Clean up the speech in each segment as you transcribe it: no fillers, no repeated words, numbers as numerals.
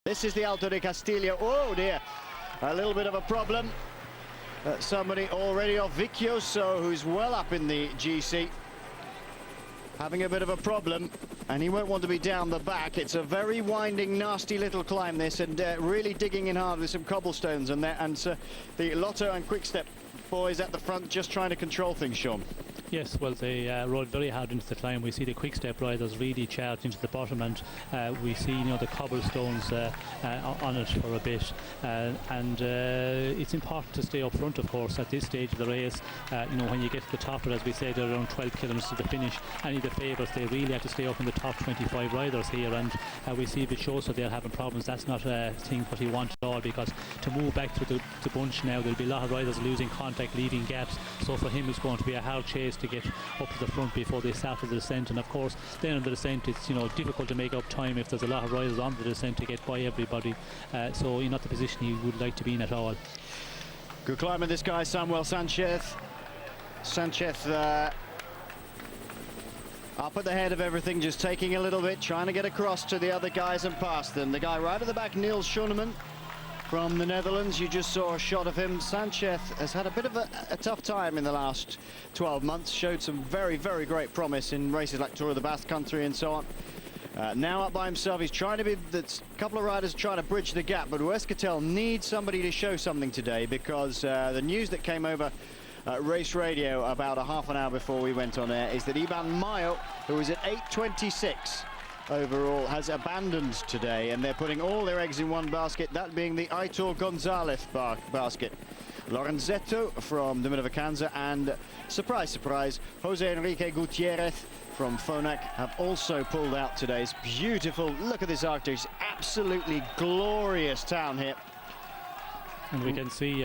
This is the Alto de Castillo. Oh dear, a little bit of a problem. Somebody already off Vicchioso, who's well up in the GC, having a bit of a problem, and he won't want to be down the back. It's a very winding, nasty little climb, this, and really digging in hard with some cobblestones and there. And the Lotto and Quickstep boys at the front just trying to control things, Sean. Yes, well, they rode very hard into the climb. We see the Quick-Step riders really charged into the bottom, and we see, you know, the cobblestones on it for a bit. And it's important to stay up front, of course, at this stage of the race. You know, when you get to the top, as we said, around 12 kilometres to the finish, any of the favourites, they really have to stay up in the top 25 riders here. And we see Vicchioso they're having problems. That's not a thing what he wants at all, because to move back to the bunch now, there'll be a lot of riders losing contact, leaving gaps. So for him, it's going to be a hard chase to get up to the front before they start the descent. And of course then on the descent it's, you know, difficult to make up time if there's a lot of riders on the descent to get by everybody, so you're not the position he would like to be in at all. Good climber, this guy, Samuel Sanchez up at the head of everything, just taking a little bit, trying to get across to the other guys and past them. The guy right at the back, Niels Schoenemann from the Netherlands, you just saw a shot of him. Sanchez has had a bit of a tough time in the last 12 months, showed some very, very great promise in races like Tour of the Basque Country and so on. Now up by himself, he's trying to be, a couple of riders trying to bridge the gap, but Huescatel needs somebody to show something today, because the news that came over Race Radio about a half an hour before we went on air is that Iban Mayo, who was at 8:26 overall, has abandoned today, and they're putting all their eggs in one basket, that being the Aitor Gonzalez basket. Lorenzetto from the Vacanza and, surprise, surprise, Jose Enrique Gutierrez from Phonak have also pulled out today. It's beautiful. Look at this arc. It's absolutely glorious town here. And we can see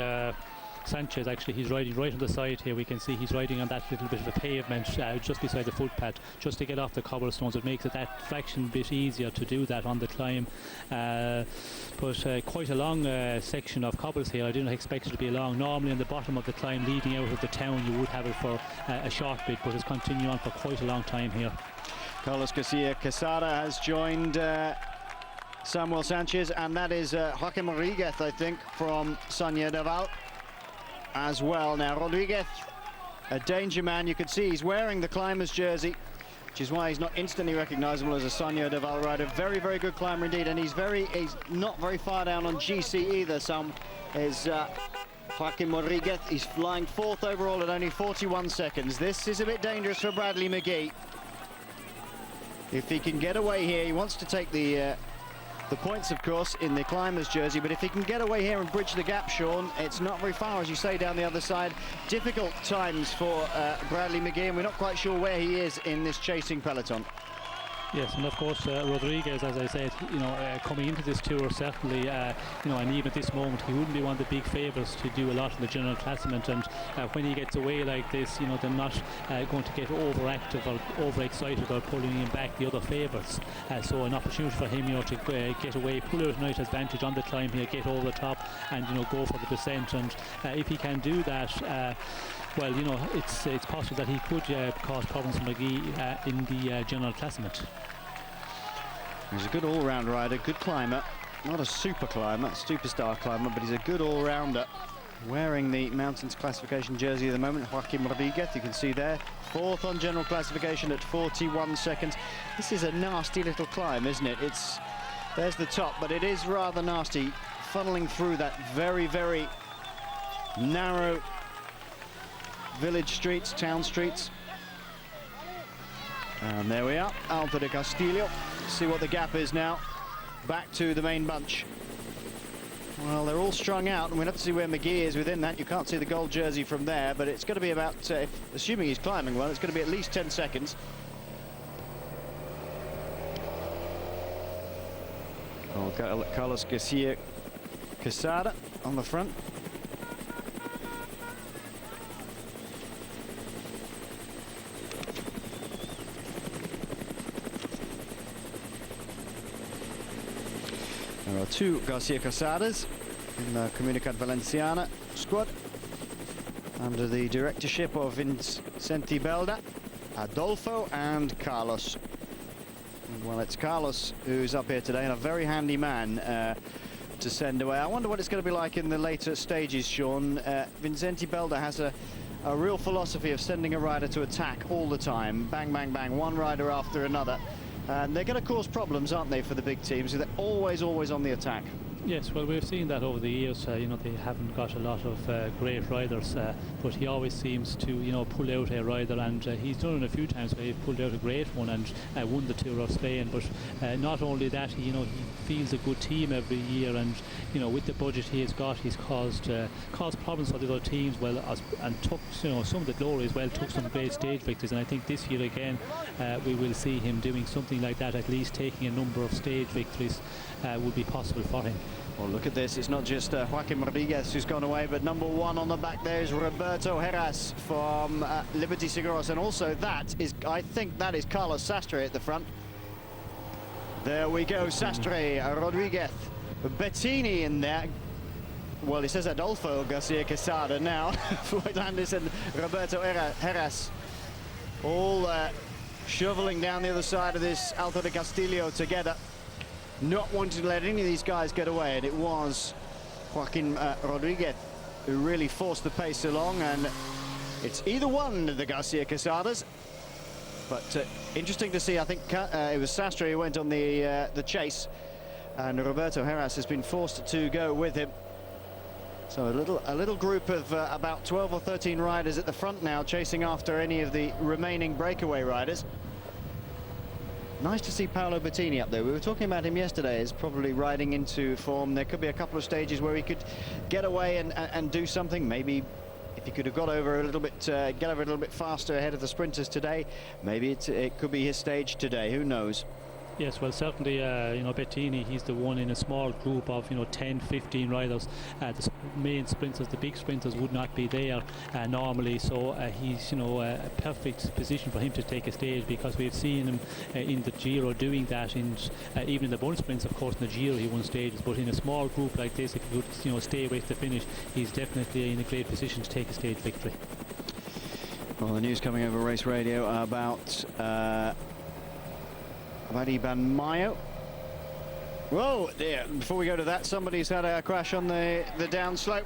Sanchez, actually, he's riding right on the side here. We can see he's riding on that little bit of a pavement just beside the footpath, just to get off the cobblestones. It makes it that fraction bit easier to do that on the climb. But quite a long section of cobbles here. I didn't expect it to be long. Normally on the bottom of the climb leading out of the town you would have it for a short bit, but it's continuing on for quite a long time here. Carlos Garcia Quesada has joined Samuel Sanchez, and that is Joaquim Rodriguez, I think, from Sonia Deval as well. Now Rodriguez, a danger man. You can see he's wearing the climber's jersey, which is why he's not instantly recognizable as a Sonia Deval rider. Very, very good climber indeed, and he's not very far down on GC either. Some is Joaquim Rodriguez. He's flying fourth overall at only 41 seconds. This is a bit dangerous for Bradley Mcgee. If he can get away here, he wants to take the points, of course, in the climber's jersey, but if he can get away here and bridge the gap, Sean, it's not very far, as you say, down the other side. Difficult times for Bradley Mcgee, and we're not quite sure where he is in this chasing peloton. Yes, and of course Rodriguez, as I said, you know, coming into this tour, certainly, you know, and even at this moment, he wouldn't be one of the big favourites to do a lot in the general classement. And when he gets away like this, you know, they're not going to get overactive or overexcited or pulling him back the other favourites. So an opportunity for him, you know, to get away, pull out a nice advantage on the climb here, get over the top, and, you know, go for the descent. And if he can do that, well, you know, it's possible that he could cause problems for Mcgee in the general classement. He's a good all-round rider, good climber, not a super climber, a superstar climber, but he's a good all-rounder. Wearing the Mountains classification jersey at the moment, Joaquim Rodriguez, you can see there, fourth on general classification at 41 seconds. This is a nasty little climb, isn't it? There's the top, but it is rather nasty, funneling through that very, very narrow village streets, town streets. And there we are, Alto de Castillo. See what the gap is now. Back to the main bunch. Well, they're all strung out, and we'll have to see where Mcgee is within that. You can't see the gold jersey from there, but it's going to be about, assuming he's climbing well, it's going to be at least 10 seconds. Oh, Carlos Garcia Quesada on the front. There are two Garcia Quesadas in the Comunitat Valenciana squad under the directorship of Vincenti Belda, Adolfo and Carlos Well, it's Carlos who's up here today, and a very handy man to send away. I wonder what it's going to be like in the later stages, Sean. Vincenti Belda has a real philosophy of sending a rider to attack all the time. Bang, bang, bang, one rider after another. And they're going to cause problems, aren't they, for the big teams? They're always on the attack. Yes, well, we've seen that over the years. You know, they haven't got a lot of great riders, but he always seems to, you know, pull out a rider, and he's done it a few times where he pulled out a great one and won the Tour of Spain. But not only that, you know, he fields a good team every year, and you know, with the budget he has got, he's caused problems for the other teams. Well, and took, you know, some of the glory as well. Took some great stage victories, and I think this year again we will see him doing something like that. At least taking a number of stage victories would be possible for him. Well, look at this. It's not just Joaquin Rodriguez who's gone away, but number one on the back there is Roberto Heras from Liberty Seguros, and also that is, I think that is Carlos Sastre at the front. There we go, Sastre, Rodriguez, Bettini in there. Well, it says Adolfo Garcia Quesada now. Floyd Landis and Roberto Heras all shoveling down the other side of this Alto de Castillo together, not wanting to let any of these guys get away, and it was Joaquin Rodriguez who really forced the pace along, and it's either one of the Garcia Quesadas. But interesting to see. I think it was Sastre who went on the chase, and Roberto Heras has been forced to go with him. So a little group of about 12 or 13 riders at the front now, chasing after any of the remaining breakaway riders. Nice to see Paolo Bettini up there. We were talking about him yesterday as probably riding into form. There could be a couple of stages where he could get away and do something. Maybe if he could have got over a little bit, get over a little bit faster ahead of the sprinters today, maybe it could be his stage today. Who knows? Yes, well, certainly, you know, Bettini, he's the one in a small group of, you know, 10, 15 riders. The main sprinters, the big sprinters, would not be there normally, so he's, you know, a perfect position for him to take a stage, because we've seen him in the Giro doing that, and even in the bunch sprints, of course. In the Giro he won stages, but in a small group like this, if he could, you know, stay away to the finish, he's definitely in a great position to take a stage victory. Well, the news coming over Race Radio about Iban Mayo. Whoa, dear. Before we go to that, somebody's had a crash on the downslope.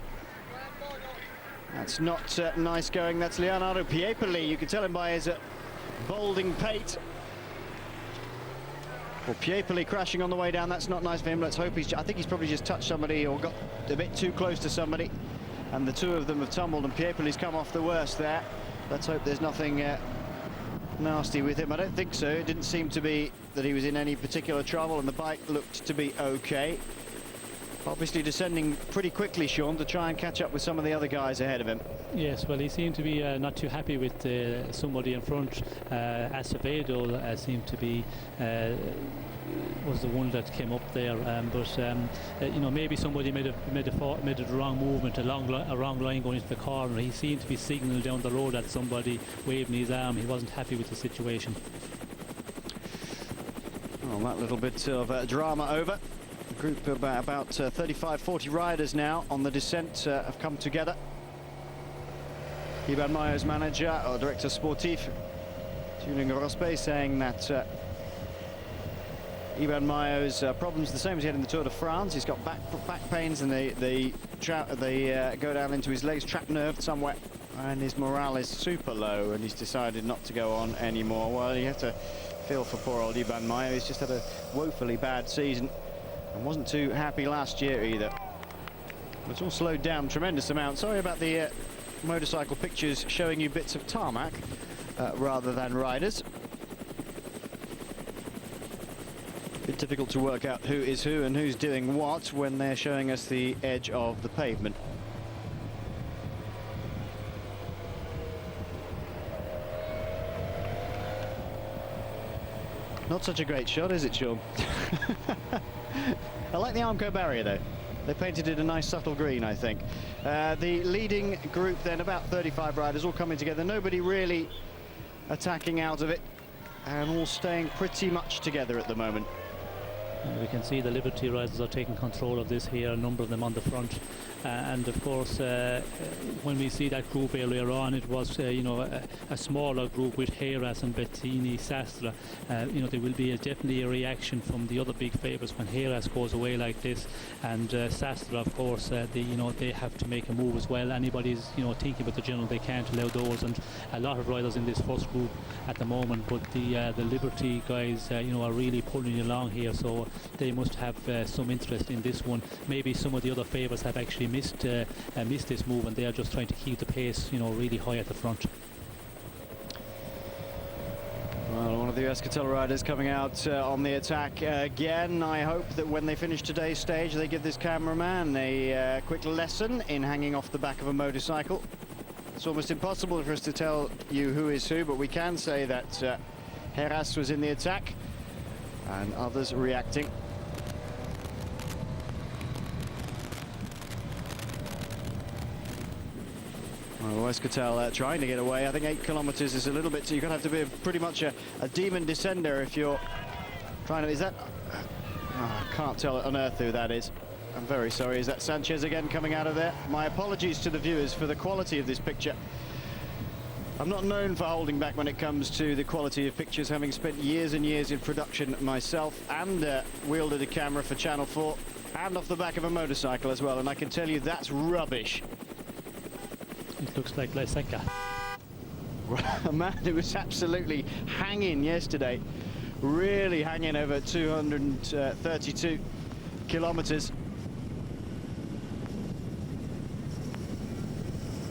That's not nice going. That's Leonardo Piepoli. You can tell him by his balding pate. Well, Piepoli crashing on the way down. That's not nice for him. Let's hope I think he's probably just touched somebody or got a bit too close to somebody, and the two of them have tumbled, and Piepoli's come off the worst there. Let's hope there's nothing nasty with him. I don't think so. It didn't seem to be that he was in any particular trouble, and the bike looked to be okay. Obviously descending pretty quickly, Sean, to try and catch up with some of the other guys ahead of him. Yes, well, he seemed to be not too happy with somebody in front. Acevedo seemed to be was the one that came up there, but you know, maybe somebody made a wrong movement, a wrong line going into the corner. He seemed to be signalling down the road at somebody, waving his arm. He wasn't happy with the situation. Well, that little bit of drama over. A group of about 35-40 riders now on the descent have come together. Iban Mayo's manager, or director sportif, Julian Rospe, saying that Iban Mayo's problems the same as he had in the Tour de France. He's got back pains, and they go down into his legs, trapped nerve somewhere, and his morale is super low, and he's decided not to go on anymore. Well, you have to feel for poor old Iban Mayo. He's just had a woefully bad season and wasn't too happy last year either. It's all slowed down tremendous amount. Sorry about the motorcycle pictures showing you bits of tarmac rather than riders. Bit difficult to work out who is who and who's doing what when they're showing us the edge of the pavement. Not such a great shot, is it, Sean? I like the Armco barrier, though. They painted it a nice subtle green, I think. The leading group then, about 35 riders, all coming together. Nobody really attacking out of it, and all staying pretty much together at the moment. We can see the Liberty riders are taking control of this here, a number of them on the front. And of course, when we see that group earlier on, it was a smaller group with Heras and Bettini, Sastre. There will be definitely a reaction from the other big favourites when Heras goes away like this, and Sastre, of course, they have to make a move as well. Anybody's thinking about the general, they can't allow those, and a lot of riders in this first group at the moment. But the Liberty guys, are really pulling along here, so they must have some interest in this one. Maybe some of the other favourites have actually missed this move, and they are just trying to keep the pace, really high at the front. Well, one of the Euskaltel riders coming out on the attack again. I hope that when they finish today's stage, they give this cameraman a quick lesson in hanging off the back of a motorcycle. It's almost impossible for us to tell you who is who, but we can say that Heras was in the attack and others reacting. Well, Euskaltel trying to get away. I think 8 kilometers is a little bit, so you're going to have to be pretty much a demon descender if you're trying to... Is that... I can't tell on earth who that is. I'm very sorry. Is that Sanchez again coming out of there? My apologies to the viewers for the quality of this picture. I'm not known for holding back when it comes to the quality of pictures, having spent years and years in production myself, and wielded a camera for Channel 4 and off the back of a motorcycle as well, and I can tell you that's rubbish. It looks like Lysenka. A man who was absolutely hanging yesterday, really hanging over 232 kilometers.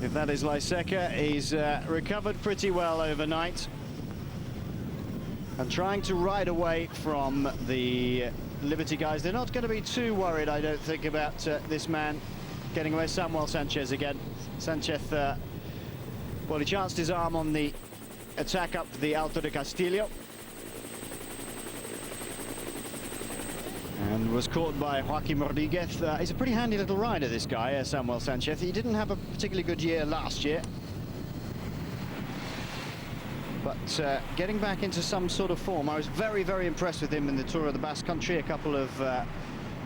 If that is Lysenka, he's recovered pretty well overnight and trying to ride away from the Liberty guys. They're not going to be too worried, I don't think, about this man getting away. Samuel Sanchez again. Sanchez, well, he chanced his arm on the attack up the Alto de Castillo and was caught by Joaquim Rodriguez. He's a pretty handy little rider, this guy, Samuel Sanchez. He didn't have a particularly good year last year, but getting back into some sort of form. I was very, very impressed with him in the Tour of the Basque Country a couple of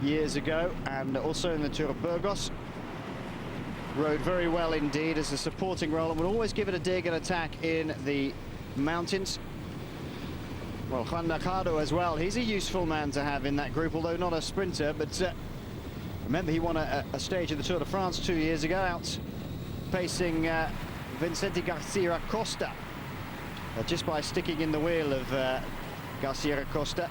years ago, and also in the Tour of Burgos. Rode very well indeed as a supporting role, and would always give it a dig and attack in the mountains. Well, Juan Mercado as well. He's a useful man to have in that group, although not a sprinter. But remember, he won a stage of the Tour de France 2 years ago, out pacing Vicente Garcia Costa, just by sticking in the wheel of Garcia Costa.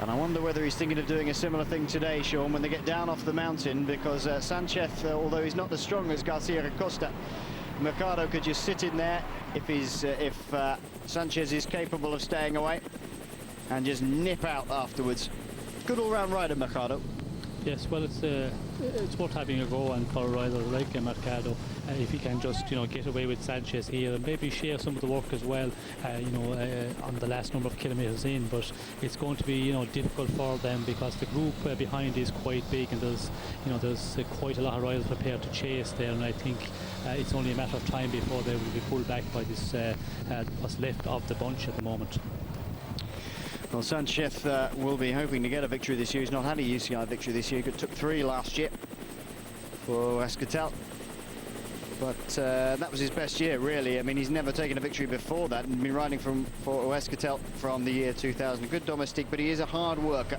And I wonder whether he's thinking of doing a similar thing today, Sean, when they get down off the mountain, because Sanchez, although he's not as strong as Garcia Costa, Mercado could just sit in there if Sanchez is capable of staying away and just nip out afterwards. Good all-round rider, Mercado. Yes, well, it's worth having a go on for a rider like Mercado, if he can just get away with Sanchez here and maybe share some of the work as well, on the last number of kilometres in. But it's going to be difficult for them because the group behind is quite big, and there's quite a lot of riders prepared to chase there, and I think it's only a matter of time before they will be pulled back by this what's left of the bunch at the moment. Well, Sanchez will be hoping to get a victory this year. He's not had a UCI victory this year. He took 3 last year for Euskaltel. But that was his best year, really. I mean, he's never taken a victory before that, and been riding for Euskaltel from the year 2000. A good domestique, but he is a hard worker.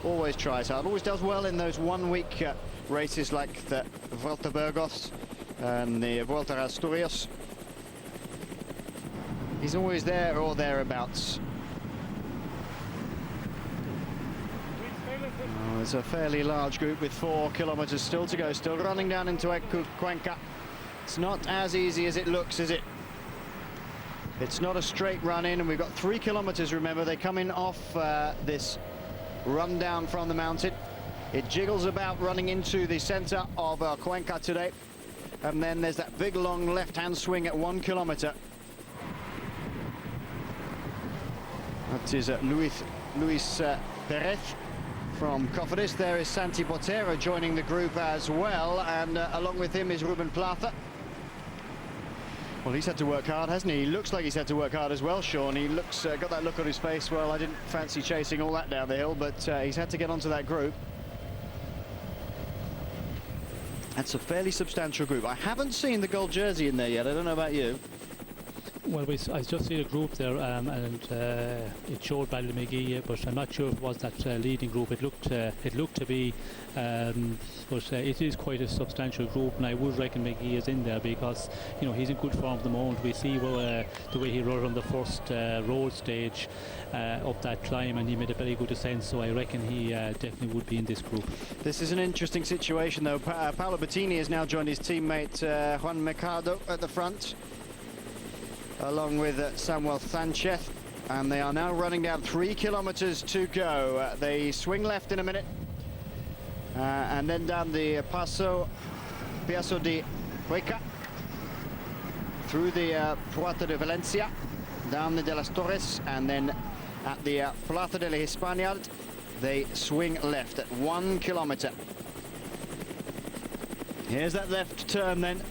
Always tries hard. Always does well in those one-week races like the Vuelta Burgos and the Vuelta Asturias. He's always there or thereabouts. There's a fairly large group with 4 kilometers still to go, still running down into Cuenca. It's not as easy as it looks, is it? It's not a straight run in, and we've got 3 kilometers, remember. They come in off this run down from the mountain. It jiggles about running into the center of Cuenca today. And then there's that big long left-hand swing at 1 kilometer. That is Luis Perez from Cofidis. There is Santi Botero joining the group as well, and along with him is Ruben Plata. Well, he's had to work hard, hasn't he? He looks like he's had to work hard as well, Sean. He looks got that look on his face. Well, I didn't fancy chasing all that down the hill, but he's had to get onto that group. That's a fairly substantial group. I haven't seen the gold jersey in there yet. I don't know about you. Well, I just see a group there, and it showed Bradley Mcgee, but I'm not sure if it was that leading group. It looked to be, but it is quite a substantial group, and I would reckon Mcgee is in there because he's in good form at the moment. We see the way he rode on the first road stage up that climb, and he made a very good descent. So I reckon he definitely would be in this group. This is an interesting situation, though. Paolo Bettini has now joined his teammate Juan Mercado at the front, along with Samuel Sanchez, and they are now running down 3 kilometers to go. They swing left in a minute, and then down the Piazza di Cuenca, through the Puerta de Valencia, down the de las Torres, and then at the Plaza de la Hispaniad, they swing left at 1 kilometer. Here's that left turn then.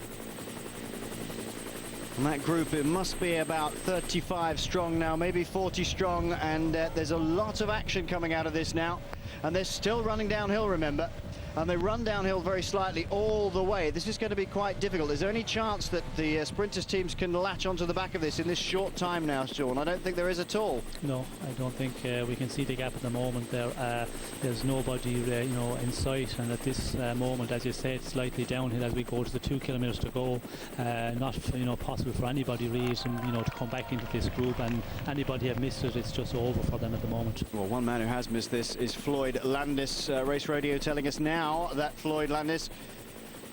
And that group, it must be about 35 strong now, maybe 40 strong, and there's a lot of action coming out of this now. And they're still running downhill, remember, and they run downhill very slightly all the way. This is going to be quite difficult. Is there any chance that the sprinters teams can latch onto the back of this in this short time now, Sean? I don't think there is at all. No, I don't think we can see the gap at the moment there. There's nobody in sight, and at this moment, as you said, slightly downhill as we go to the 2 kilometers to go. Not possible for anybody really to come back into this group, and anybody have missed it, it's just over for them at the moment. Well, one man who has missed this is Floyd Landis. Race Radio telling us now that Floyd Landis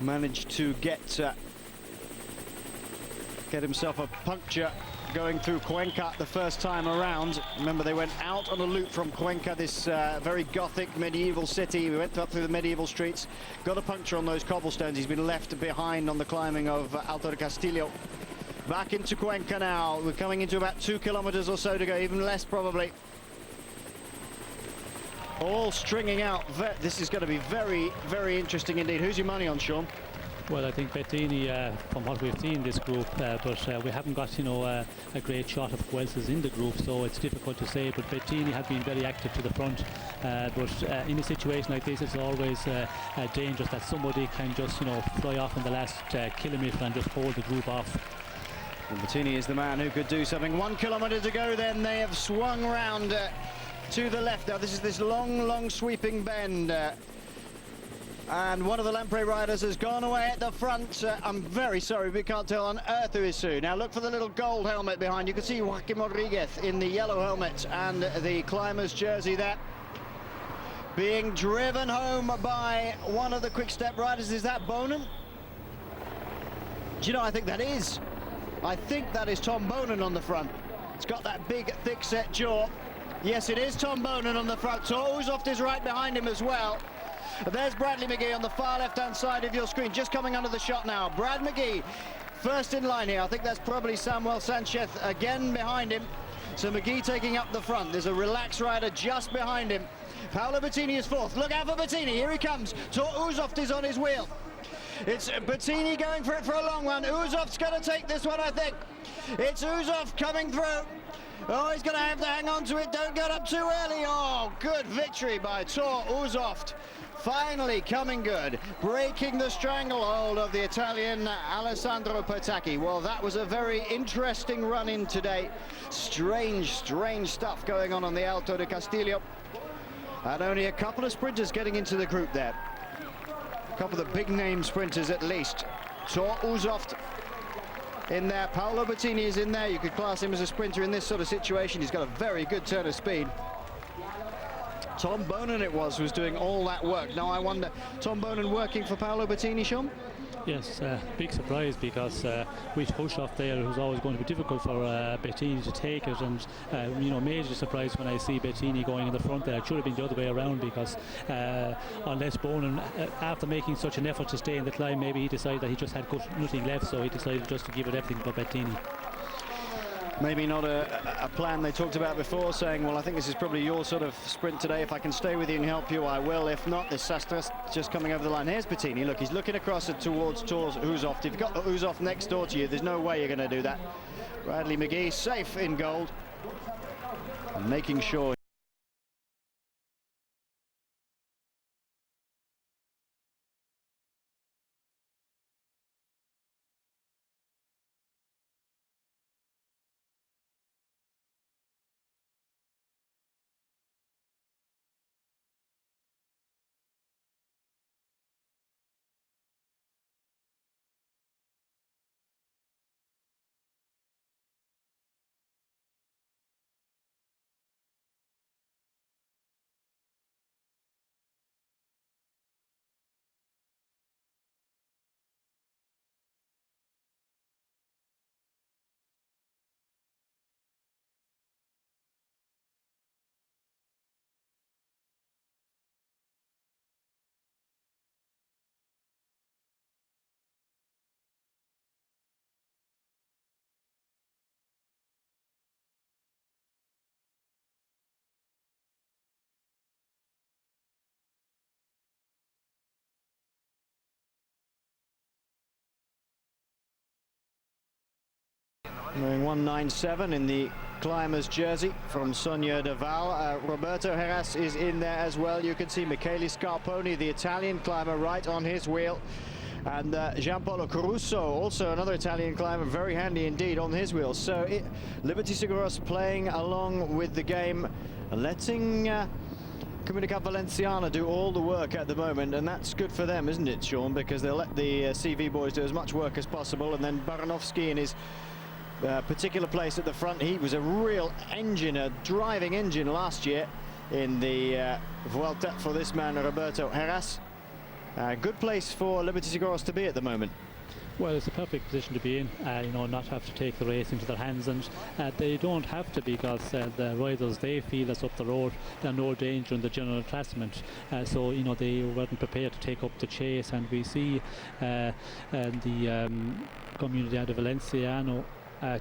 managed to get himself a puncture going through Cuenca the first time around. Remember, they went out on a loop from Cuenca, this very Gothic medieval city. We went up through the medieval streets, got a puncture on those cobblestones. He's been left behind on the climbing of Alto de Castillo. Back into Cuenca now. We're coming into about 2 kilometers or so to go, even less probably. All stringing out. This is going to be very, very interesting indeed. Who's your money on, Sean? Well, I think Bettini, from what we've seen this group, but we haven't got a great shot of who else is in the group, so it's difficult to say. But Bettini has been very active to the front, but in a situation like this, it's always dangerous that somebody can just fly off in the last kilometre and just hold the group off. And Bettini is the man who could do something. 1 kilometre to go then. They have swung round to the left. Now this is this long sweeping bend. And one of the Lampre riders has gone away at the front. I'm very sorry, we can't tell on earth who is who. Now look for the little gold helmet behind. You can see Joaquim Rodriguez in the yellow helmet and the climber's jersey there, being driven home by one of the quick-step riders. Is that Bonin? Do you know, I think that is. I think that is Tom Bonin on the front. It's got that big, thick-set jaw. Yes, it is Tom Bonin on the front. Uzoft is right behind him as well. There's Bradley Mcgee on the far left-hand side of your screen, just coming under the shot now. Brad Mcgee, first in line here. I think that's probably Samuel Sanchez again behind him. So Mcgee taking up the front. There's a relaxed rider just behind him. Paolo Bettini is fourth. Look out for Bettini. Here he comes. Uzoft is on his wheel. It's Bettini going for it for a long one. Uzoft's going to take this one, I think. It's Uzoft coming through. Oh, he's going to have to hang on to it. Don't get up too early. Oh, good victory by Tor Uzoft. Finally coming good, breaking the stranglehold of the Italian Alessandro Petacchi. Well, that was a very interesting run-in today. Strange stuff going on the Alto de Castillo. And only a couple of sprinters getting into the group there. A couple of the big-name sprinters at least. Tor Uzoft in there. Paolo Bettini is in there. You could class him as a sprinter in this sort of situation. He's got a very good turn of speed. Tom Bonin it was who's doing all that work. Now I wonder, Tom Bonin working for Paolo Bettini, Sean? Yes, big surprise, because with Uzoft there, it was always going to be difficult for Bettini to take it, and major surprise when I see Bettini going in the front there. It should have been the other way around, because unless Bonin, after making such an effort to stay in the climb, maybe he decided that he just had nothing left, so he decided just to give it everything for Bettini. Maybe not a plan they talked about before, saying, well, I think this is probably your sort of sprint today. If I can stay with you and help you, I will. If not, this Sastre just coming over the line. Here's Bettini. Look, he's looking across it towards who's off. If you've got who's off next door to you, there's no way you're going to do that. Bradley Mcgee safe in gold and making sure. Wearing 197 in the climber's jersey from Sonia Deval. Roberto Heras is in there as well. You can see Michele Scarponi, the Italian climber, right on his wheel. And Giampaolo Caruso, also another Italian climber, very handy indeed on his wheel. So Liberty Seguros playing along with the game, letting Comunidad Valenciana do all the work at the moment, and that's good for them, isn't it, Sean? Because they'll let the CV boys do as much work as possible, and then Baranovski in his particular place at the front. He was a real engine, a driving engine last year in the Vuelta for this man, Roberto Heras. Good place for Liberty Seguros to be at the moment. Well, it's a perfect position to be in, you know, not have to take the race into their hands, and they don't have to, because the riders, they feel that's up the road, they're no danger in the general classement, so, you know, they weren't prepared to take up the chase, and we see the Comunidad Valenciano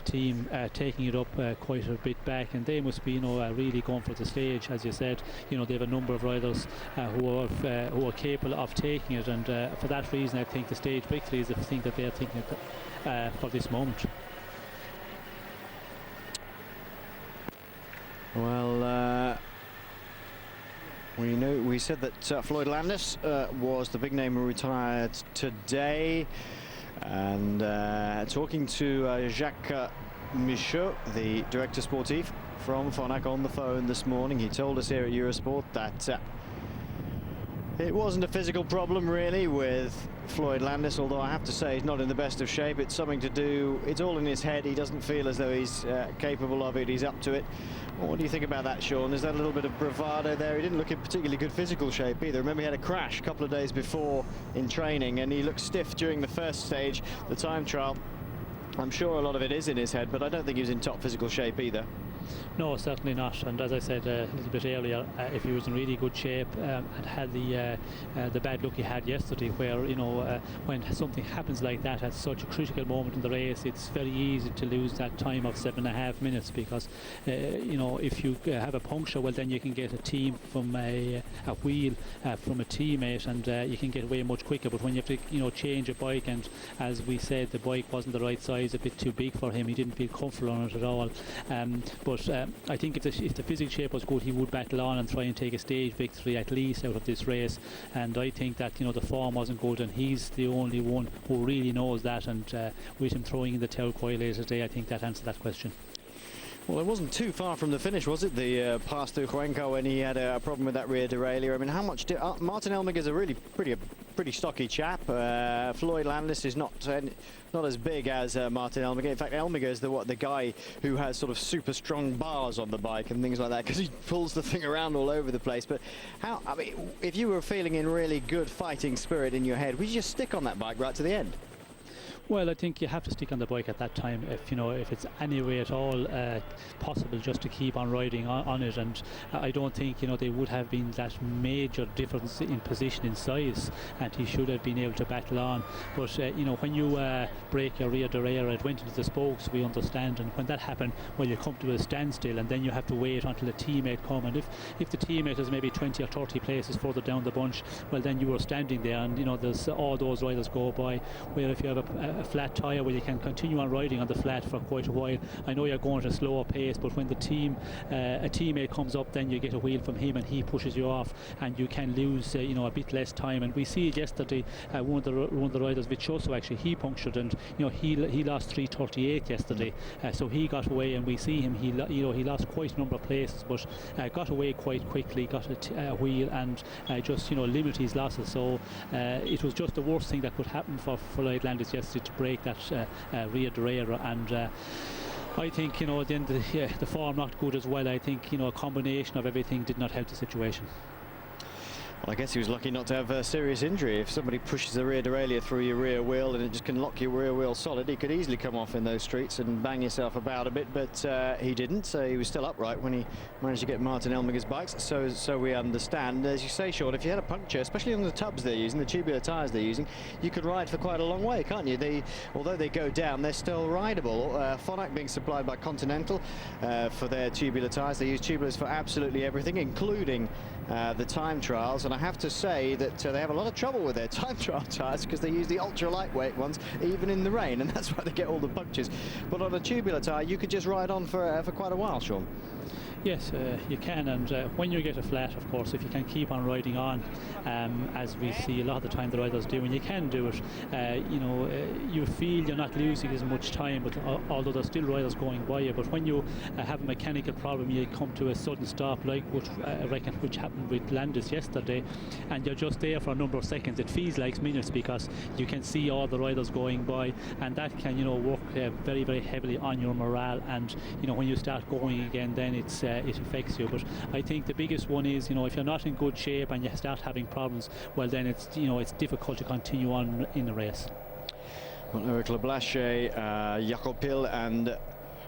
team taking it up quite a bit back, and they must be, you know, really going for the stage. As you said, you know, they have a number of riders who are capable of taking it, and for that reason I think the stage victory is the thing that they're thinking for this moment. Well, we said that Floyd Landis was the big name who retired today. And talking to Jacques Michaud, the director sportif from Phonak, on the phone this morning, he told us here at Eurosport that it wasn't a physical problem really with Floyd Landis, although I have to say he's not in the best of shape. It's something to do, it's all in his head. He doesn't feel as though he's capable of it. He's up to it. Well, what do you think about that, Sean? Is that a little bit of bravado there? He didn't look in particularly good physical shape either. Remember, he had a crash a couple of days before in training, and he looked stiff during the first stage, the time trial. I'm sure a lot of it is in his head, but I don't think he was in top physical shape either. No, certainly not. And as I said a little bit earlier, if he was in really good shape and had the bad luck he had yesterday, where, you know, when something happens like that at such a critical moment in the race, it's very easy to lose that time of 7.5 minutes, because you know, if you have a puncture, well, then you can get a team from a wheel from a teammate, and you can get away much quicker. But when you have to, you know, change a bike, and as we said, the bike wasn't the right size, a bit too big for him, he didn't feel comfortable on it at all. But I think if the physical shape was good, he would battle on and try and take a stage victory at least out of this race. And I think that, you know, the form wasn't good, and he's the only one who really knows that. And with him throwing in the towel quite later today, I think that answered that question. Well, it wasn't too far from the finish, was it? The pass through Cuenca, when he had a problem with that rear derailleur. I mean, how much did Martin Elmiger's a really pretty stocky chap. Floyd Landis is not as big as Martin Elmiger. In fact, Elmiger is the guy who has sort of super strong bars on the bike and things like that, because he pulls the thing around all over the place. But how? I mean, if you were feeling in really good fighting spirit in your head, would you just stick on that bike right to the end? Well, I think you have to stick on the bike at that time if it's any way at all possible, just to keep on riding on it. And I don't think there would have been that major difference in position in size, and he should have been able to battle on. But when you break your rear derailleur, it went into the spokes, we understand, and when that happened, well, you come to a standstill, and then you have to wait until a teammate come. And if the teammate is maybe 20 or 30 places further down the bunch, well, then you are standing there, and there's all those riders go by. Where if you have a flat tyre, well, you can continue on riding on the flat for quite a while. I know you're going at a slower pace, but when a teammate comes up, then you get a wheel from him and he pushes you off, and you can lose a bit less time. And we see it yesterday, one of the riders, Viccioso, actually, he punctured, and he lost 3:38 yesterday, so he got away, and we see him, he lost quite a number of places, but got away quite quickly, got a wheel, and just limited his losses. So it was just the worst thing that could happen for Floyd Landis yesterday, to break that rear derailleur. And I think then the form not good as well. I think a combination of everything did not help the situation. Well, I guess he was lucky not to have a serious injury. If somebody pushes the rear derailleur through your rear wheel and it just can lock your rear wheel solid, he could easily come off in those streets and bang yourself about a bit, but he didn't. So he was still upright when he managed to get Martin Elmiger's bikes, so we understand. As you say, Sean, if you had a puncture, especially on the tubs they're using, the tubular tyres they're using, you could ride for quite a long way, can't you? Although they go down, they're still rideable. Phonak being supplied by Continental for their tubular tyres. They use tubulars for absolutely everything, including the time trials, and I have to say that they have a lot of trouble with their time trial tyres, because they use the ultra lightweight ones even in the rain, and that's why they get all the punctures. But on a tubular tyre, you could just ride on for quite a while, Sean. Yes, you can, and when you get a flat, of course, if you can keep on riding on, as we see a lot of the time the riders do, and you can do it, you feel you're not losing as much time, but although there's still riders going by you. But when you have a mechanical problem, you come to a sudden stop, like I reckon which happened with Landis yesterday, and you're just there for a number of seconds. It feels like minutes, because you can see all the riders going by, and that can work very, very heavily on your morale. And when you start going again, then it affects you. But I think the biggest one is if you're not in good shape and you start having problems, well, then it's difficult to continue on in the race. Well, Eric Leblache, Jacob Pil and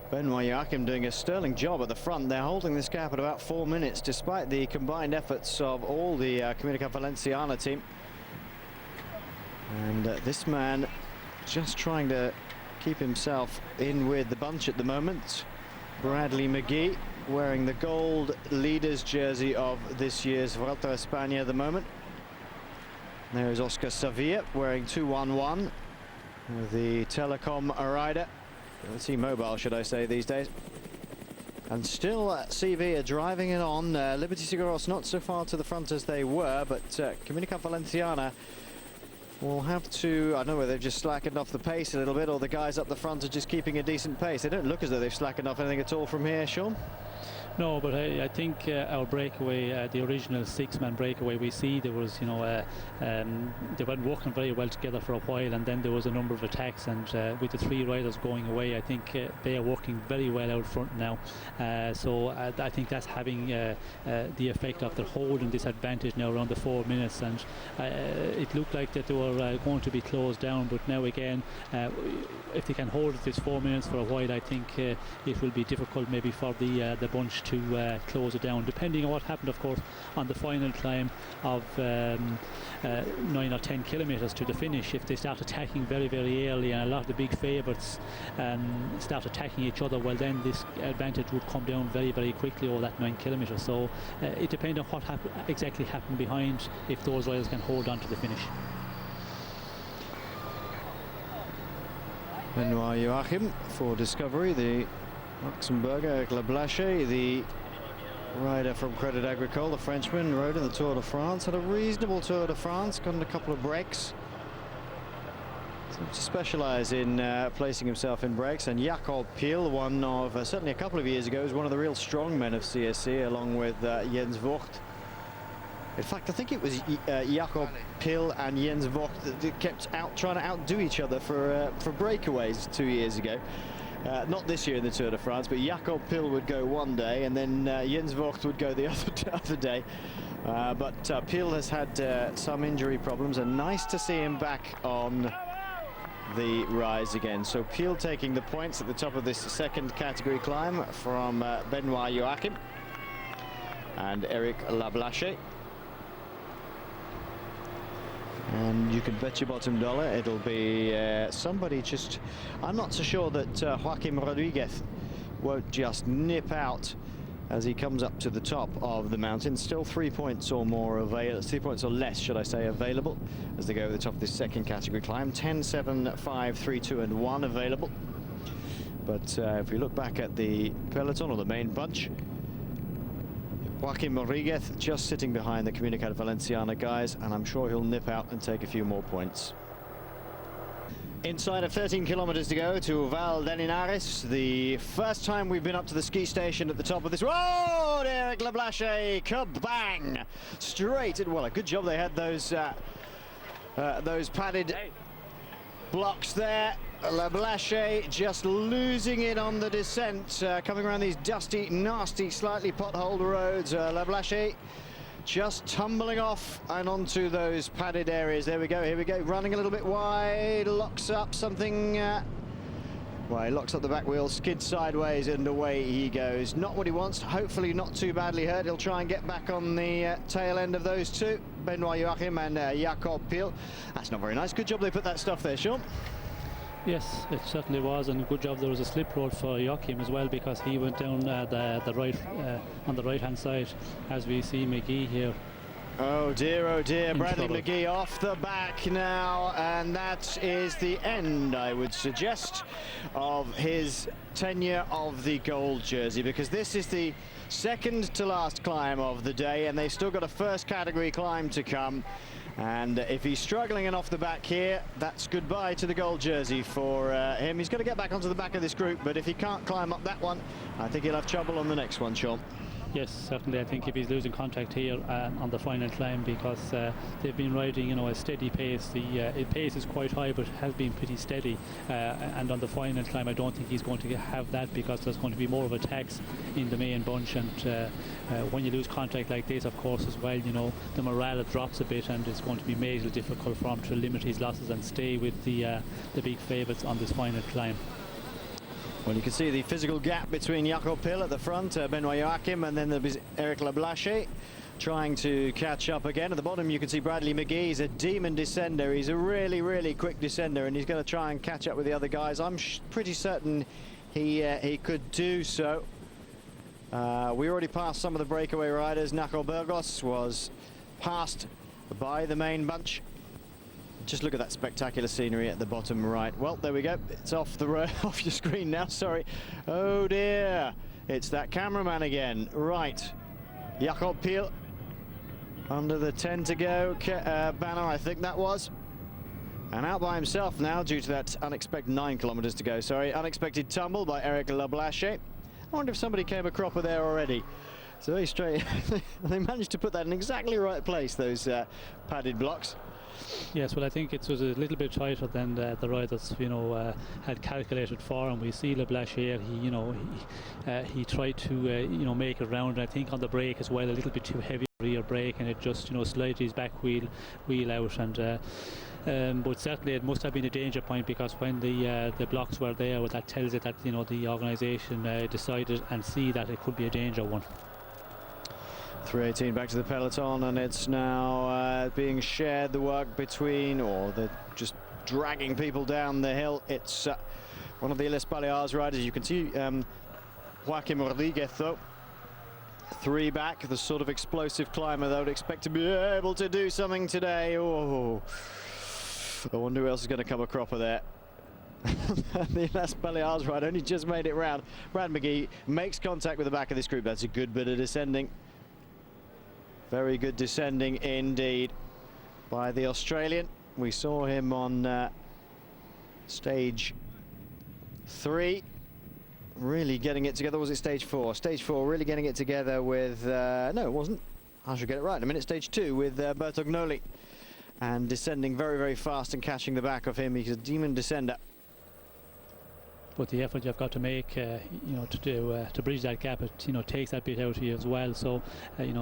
Benoit Joachim doing a sterling job at the front. They're holding this gap at about 4 minutes, despite the combined efforts of all the Comunicat Valenciana team. And this man just trying to keep himself in with the bunch at the moment. Bradley Mcgee, wearing the gold leaders jersey of this year's Vuelta a España at the moment. There is Oscar Sevilla wearing 211, the Telecom rider, T-Mobile should I say these days. And still Sevilla driving it on. Liberty Seguros not so far to the front as they were, but Comunicat Valenciana will have to, I don't know whether they've just slackened off the pace a little bit, or the guys up the front are just keeping a decent pace. They don't look as though they've slackened off anything at all from here, Sean. No, but I think our breakaway, the original six-man breakaway, we see there was, they weren't working very well together for a while, and then there was a number of attacks, and with the three riders going away, I think they are working very well out front now. So I think that's having the effect of their holding this advantage now around the 4 minutes, and it looked like that they were going to be closed down, but now again, if they can hold this 4 minutes for a while, I think it will be difficult maybe for the bunch to close it down, depending on what happened, of course, on the final climb of 9 or 10 kilometres to the finish. If they start attacking very, very early, and a lot of the big favourites start attacking each other, well, then this advantage would come down very, very quickly over that 9 kilometres. So it depends on what exactly happened behind, if those riders can hold on to the finish. Benoit Joachim for Discovery, the Luxembourger, Glablache, the rider from Credit Agricole, the Frenchman, rode in the Tour de France, had a reasonable Tour de France, got in a couple of breaks. Seems to specialise in placing himself in breaks. And Jacob Pil, one of, certainly a couple of years ago, was one of the real strong men of CSC, along with Jens Vogt. In fact, I think it was Jacob Pil and Jens Vogt that kept trying to outdo each other for breakaways 2 years ago. Not this year in the Tour de France, but Jacob Pil would go one day, and then Jens Vogt would go the other day. But Pil has had some injury problems, and nice to see him back on the rise again. So Peel taking the points at the top of this second category climb from Benoit Joachim and Eric Lablache. And you can bet your bottom dollar it'll be somebody just... I'm not so sure that Joaquim Rodriguez won't just nip out as he comes up to the top of the mountain. Still 3 points or more available, 3 points or less, should I say, available as they go over the top of this second category climb. 10, 7, 5, 3, 2, and 1 available. But if we look back at the peloton or the main bunch, Joaquim Rodriguez just sitting behind the Comunicat Valenciana guys, and I'm sure he'll nip out and take a few more points. Inside of 13 kilometers to go to Val d'Elinares. The first time we've been up to the ski station at the top of this road. Eric Lablache, kabang! Straight in. Well, a good job they had those padded blocks there. Lablache just losing it on the descent, coming around these dusty, nasty, slightly potholed roads. Lablache just tumbling off and onto those padded areas. There we go, here we go, running a little bit wide, locks up something. Well, he locks up the back wheel, skids sideways, and away he goes. Not what he wants, hopefully not too badly hurt. He'll try and get back on the tail end of those two, Benoit Joachim and Jakob Peel. That's not very nice. Good job they put that stuff there, Sean. Yes, it certainly was, and good job there was a slip road for Joachim as well, because he went down the right on the right hand side, as we see Mcgee here. Oh dear, Bradley Mcgee off the back now, and that is the end, I would suggest, of his tenure of the gold jersey, because this is the second to last climb of the day, and they've still got a first category climb to come. And if he's struggling and off the back here, that's goodbye to the gold jersey for him. He's got to get back onto the back of this group, but if he can't climb up that one, I think he'll have trouble on the next one, Sean. Yes, certainly. I think if he's losing contact here on the final climb, because they've been riding, you know, a steady pace. The pace is quite high, but has been pretty steady. And on the final climb, I don't think he's going to have that, because there's going to be more of attacks in the main bunch. And when you lose contact like this, of course, as well, you know, the morale drops a bit, and it's going to be majorly difficult for him to limit his losses and stay with the big favourites on this final climb. Well, you can see the physical gap between Jakob Peel at the front, Benoit Joachim, and then there's Eric Lablache trying to catch up again. At the bottom, you can see Bradley Mcgee. He's a demon descender. He's a really, really quick descender, and he's going to try and catch up with the other guys. I'm pretty certain he could do so. We already passed some of the breakaway riders. Nacho Burgos was passed by the main bunch. Just look at that spectacular scenery at the bottom right. Well, there we go. It's off the road, off your screen now. Sorry. Oh dear. It's that cameraman again. Right. Jakob Peel under the 10 to go banner, I think that was. And out by himself now due to that unexpected 9 kilometers to go. Sorry, unexpected tumble by Eric Lablache. I wonder if somebody came a cropper there already. So very straight. They managed to put that in exactly the right place, those padded blocks. Yes, well, I think it was a little bit tighter than the riders, you know, had calculated for, and we see Lablache here. He tried to, you know, make it round. And I think on the brake as well, a little bit too heavy rear brake, and it just, you know, slid his back wheel out. And but certainly it must have been a danger point, because when the blocks were there, well, that tells it that, you know, the organisation decided and see that it could be a danger one. 3:18 back to the peloton, and it's now being shared, the work between, or they're just dragging people down the hill. It's one of the Illes Balears riders. You can see Joaquim Rodriguez, though, 3 back, the sort of explosive climber that I would expect to be able to do something today. Oh, I wonder who else is going to come a cropper there. The Illes Balears rider only just made it round. Brad Mcgee makes contact with the back of this group. That's a good bit of descending. Very good descending indeed by the Australian. We saw him on stage 3, really getting it together. Was it stage 4? Stage 4, really getting it together with, no, it wasn't. I should get it right in a minute. Stage 2 with Bertognoli, and descending very, very fast and catching the back of him. He's a demon descender. but the effort you've got to make, to bridge that gap, it takes that bit out of you as well. So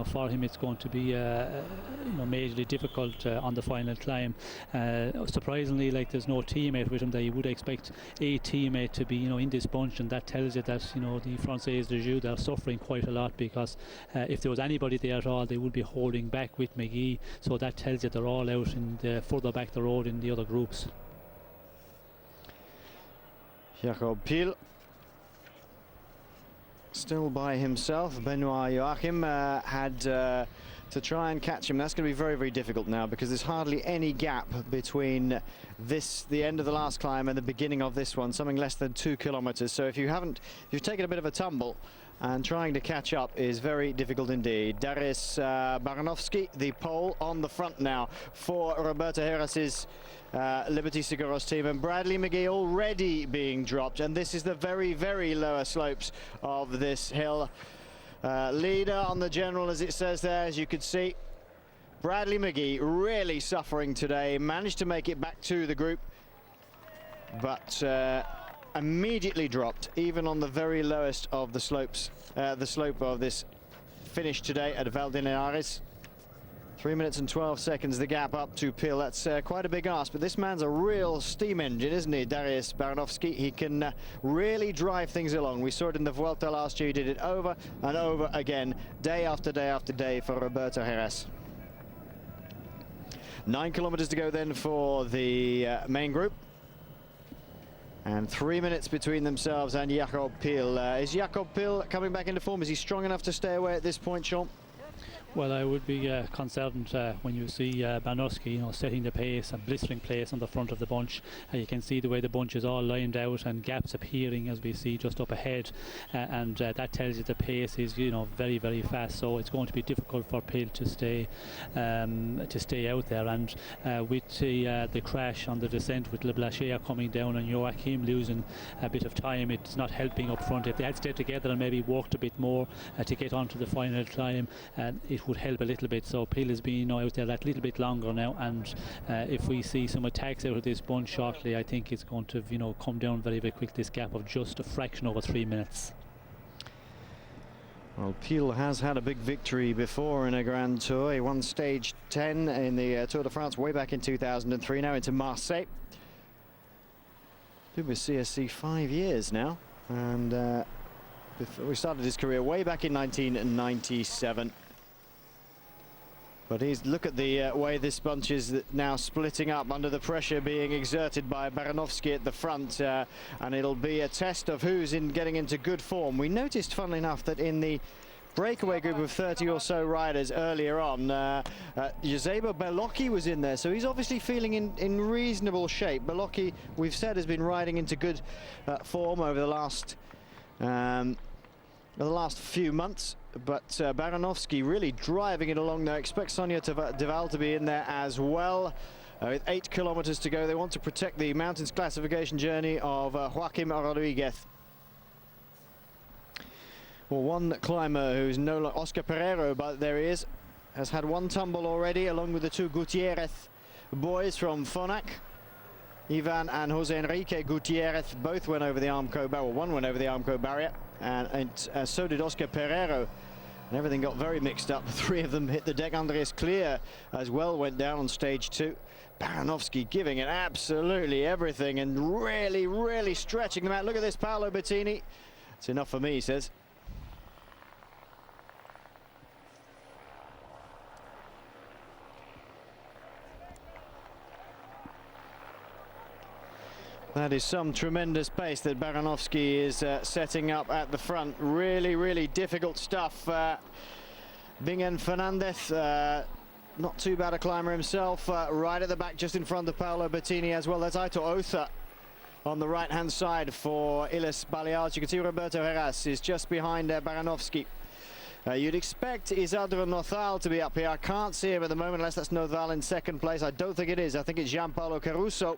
for him it's going to be majorly difficult on the final climb. Surprisingly, like, there's no teammate with him. That you would expect a teammate to be in this bunch, and that tells you that the Français de Jeu, they're suffering quite a lot, because if there was anybody there at all, they would be holding back with Mcgee. So that tells you they're all out in the further back the road in the other groups. Jacob Piel still by himself. Benoit Joachim had to try and catch him. That's going to be very, very difficult now, because there's hardly any gap between the end of the last climb and the beginning of this one, something less than 2 kilometers. So if you've taken a bit of a tumble, and trying to catch up is very difficult indeed. Darius Baranovsky, the pole, on the front now for Roberto Heras' Liberty Seguros team, and Bradley Mcgee already being dropped, and this is the very, very lower slopes of this hill. Leader on the general, as it says there, as you could see. Bradley Mcgee really suffering today, managed to make it back to the group, but immediately dropped, even on the very lowest of the slopes, the slope of this finish today at Valdenares. 3 minutes and 12 seconds, the gap up to Piel. That's quite a big ask, but this man's a real steam engine, isn't he, Darius Baranovsky? He can really drive things along. We saw it in the Vuelta last year. He did it over and over again, day after day after day, for Roberto Heras. 9 kilometers to go then for the main group. And 3 minutes between themselves and Jacob Piel. Is Jacob Piel coming back into form? Is he strong enough to stay away at this point, Sean? Well, I would be concerned when you see Baranovsky, setting the pace, a blistering pace on the front of the bunch. You can see the way the bunch is all lined out and gaps appearing, as we see just up ahead, and that tells you the pace is, very, very fast. So it's going to be difficult for Piel to stay out there. And with the crash on the descent with Le Blacher coming down and Joachim losing a bit of time, it's not helping up front. If they had stayed together and maybe walked a bit more to get onto the final climb, it would help a little bit. So Piel has been out there that little bit longer now, and if we see some attacks out of this bunch shortly, I think it's going to come down very, very quick, this gap of just a fraction over 3 minutes. Well, Piel has had a big victory before in a Grand Tour. He won stage 10 in the Tour de France way back in 2003, now into Marseille. Been with CSC 5 years now, and we started his career way back in 1997. But look at the way this bunch is now splitting up under the pressure being exerted by Baranovsky at the front, and it'll be a test of who's getting into good form. We noticed, funnily enough, that in the breakaway group of 30 or so riders earlier on, Joseba Belocchi was in there, so he's obviously feeling in reasonable shape. Belocchi, we've said, has been riding into good form over the last few months, but Baranovsky really driving it along there. Expect Sonia Deval to be in there as well. With 8 kilometers to go, they want to protect the mountains classification journey of Joaquim Rodriguez. Well, one climber who's no longer Oscar Pereiro, but there he is, has had one tumble already, along with the two Gutierrez boys from Fonac. Ivan and Jose Enrique Gutierrez both went over the Armco barrier. One went over the Armco barrier, and so did Oscar Pereiro. And everything got very mixed up. 3 of them hit the deck. Andreas Clear as well went down on stage 2. Baranovsky giving it absolutely everything and really, really stretching them out. Look at this, Paolo Bettini. It's enough for me, he says. That is some tremendous pace that Baranovsky is setting up at the front. Really, really difficult stuff. Bingen Fernandez, not too bad a climber himself, right at the back, just in front of Paolo Bettini as well. That's Aitor Otha on the right-hand side for Illes Baleares. You can see Roberto Heras is just behind Baranovsky. You'd expect Isadro Nothal to be up here. I can't see him at the moment, unless that's Nothal in second place. I don't think it is. I think it's Gianpaolo Caruso.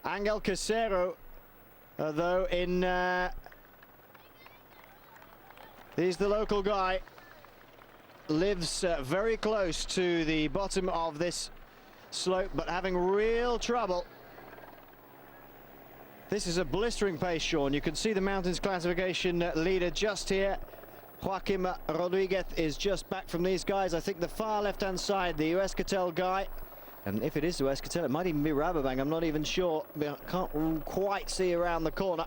Angel Casero, though, he's the local guy, lives very close to the bottom of this slope, but having real trouble This is a blistering pace, Sean. You can see the mountains classification leader just here. Joaquim Rodriguez is just back from these guys. I think the far left-hand side, the Euskaltel guy. And if it is the Euskaltel, it might even be Rabobank. I'm not even sure. I can't quite see around the corner.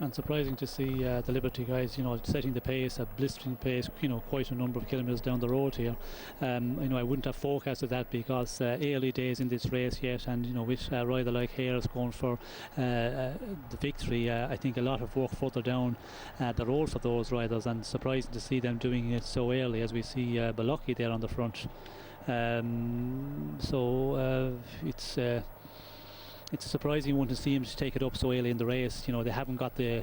And surprising to see the Liberty guys, you know, setting the pace, a blistering pace, you know, quite a number of kilometres down the road here. You know, I wouldn't have forecasted that because early days in this race yet, and you know, with a rider like Heras going for the victory, I think a lot of work further down the road for those riders, and surprising to see them doing it so early, as we see Balocki there on the front. It's a surprising one to see him take it up so early in the race. You know, they haven't got the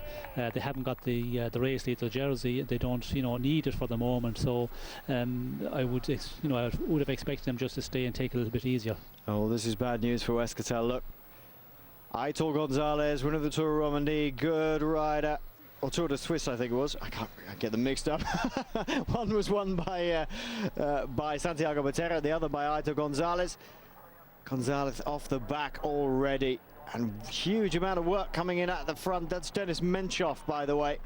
race leader jersey. They don't, you know, need it for the moment. So I would have expected them just to stay and take it a little bit easier. Oh, this is bad news for Euskaltel. Look, Aitor Gonzalez, winner of the Tour of Romandie, good rider. Or Tour de Suisse, I think it was. I get them mixed up. One was won by Santiago Botero, the other by Aitor Gonzalez. Gonzalez off the back already, and huge amount of work coming in at the front. That's Denis Menchov, by the way,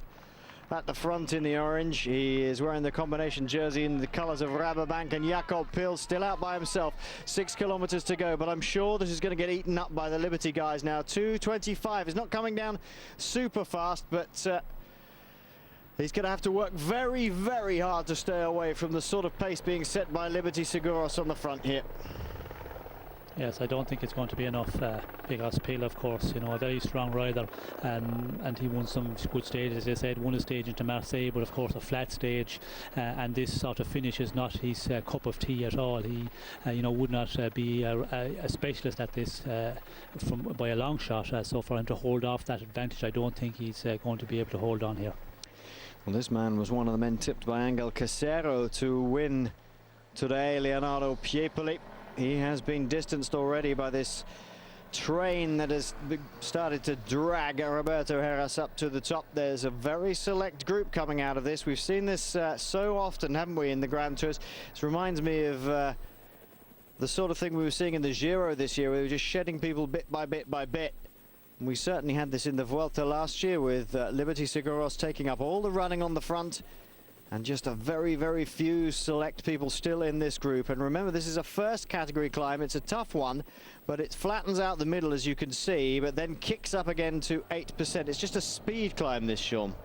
at the front in the orange. He is wearing the combination jersey in the colours of Rabobank, and Jakob Pil still out by himself. 6 kilometres to go, but I'm sure this is going to get eaten up by the Liberty guys now. 2:25. It's not coming down super fast, but he's going to have to work very, very hard to stay away from the sort of pace being set by Liberty Seguros on the front here. Yes, I don't think it's going to be enough because Pil, of course, you know, a very strong rider, and he won some good stages. As I said, won a stage into Marseille, but of course a flat stage, and this sort of finish is not his cup of tea at all. He, you know, would not be a specialist at this by a long shot. So for him to hold off that advantage, I don't think he's going to be able to hold on here. Well, this man was one of the men tipped by Angel Casero to win today, Leonardo Piepoli. He has been distanced already by this train that has started to drag Roberto Heras up to the top. There's a very select group coming out of this. We've seen this so often, haven't we, in the Grand Tours. This reminds me of the sort of thing we were seeing in the Giro this year. We were just shedding people bit by bit by bit. And we certainly had this in the Vuelta last year with Liberty Seguros taking up all the running on the front, and just a very, very few select people still in this group. And remember, this is a first category climb. It's a tough one, but it flattens out the middle, as you can see, but then kicks up again to 8%. It's just a speed climb, this, Sean.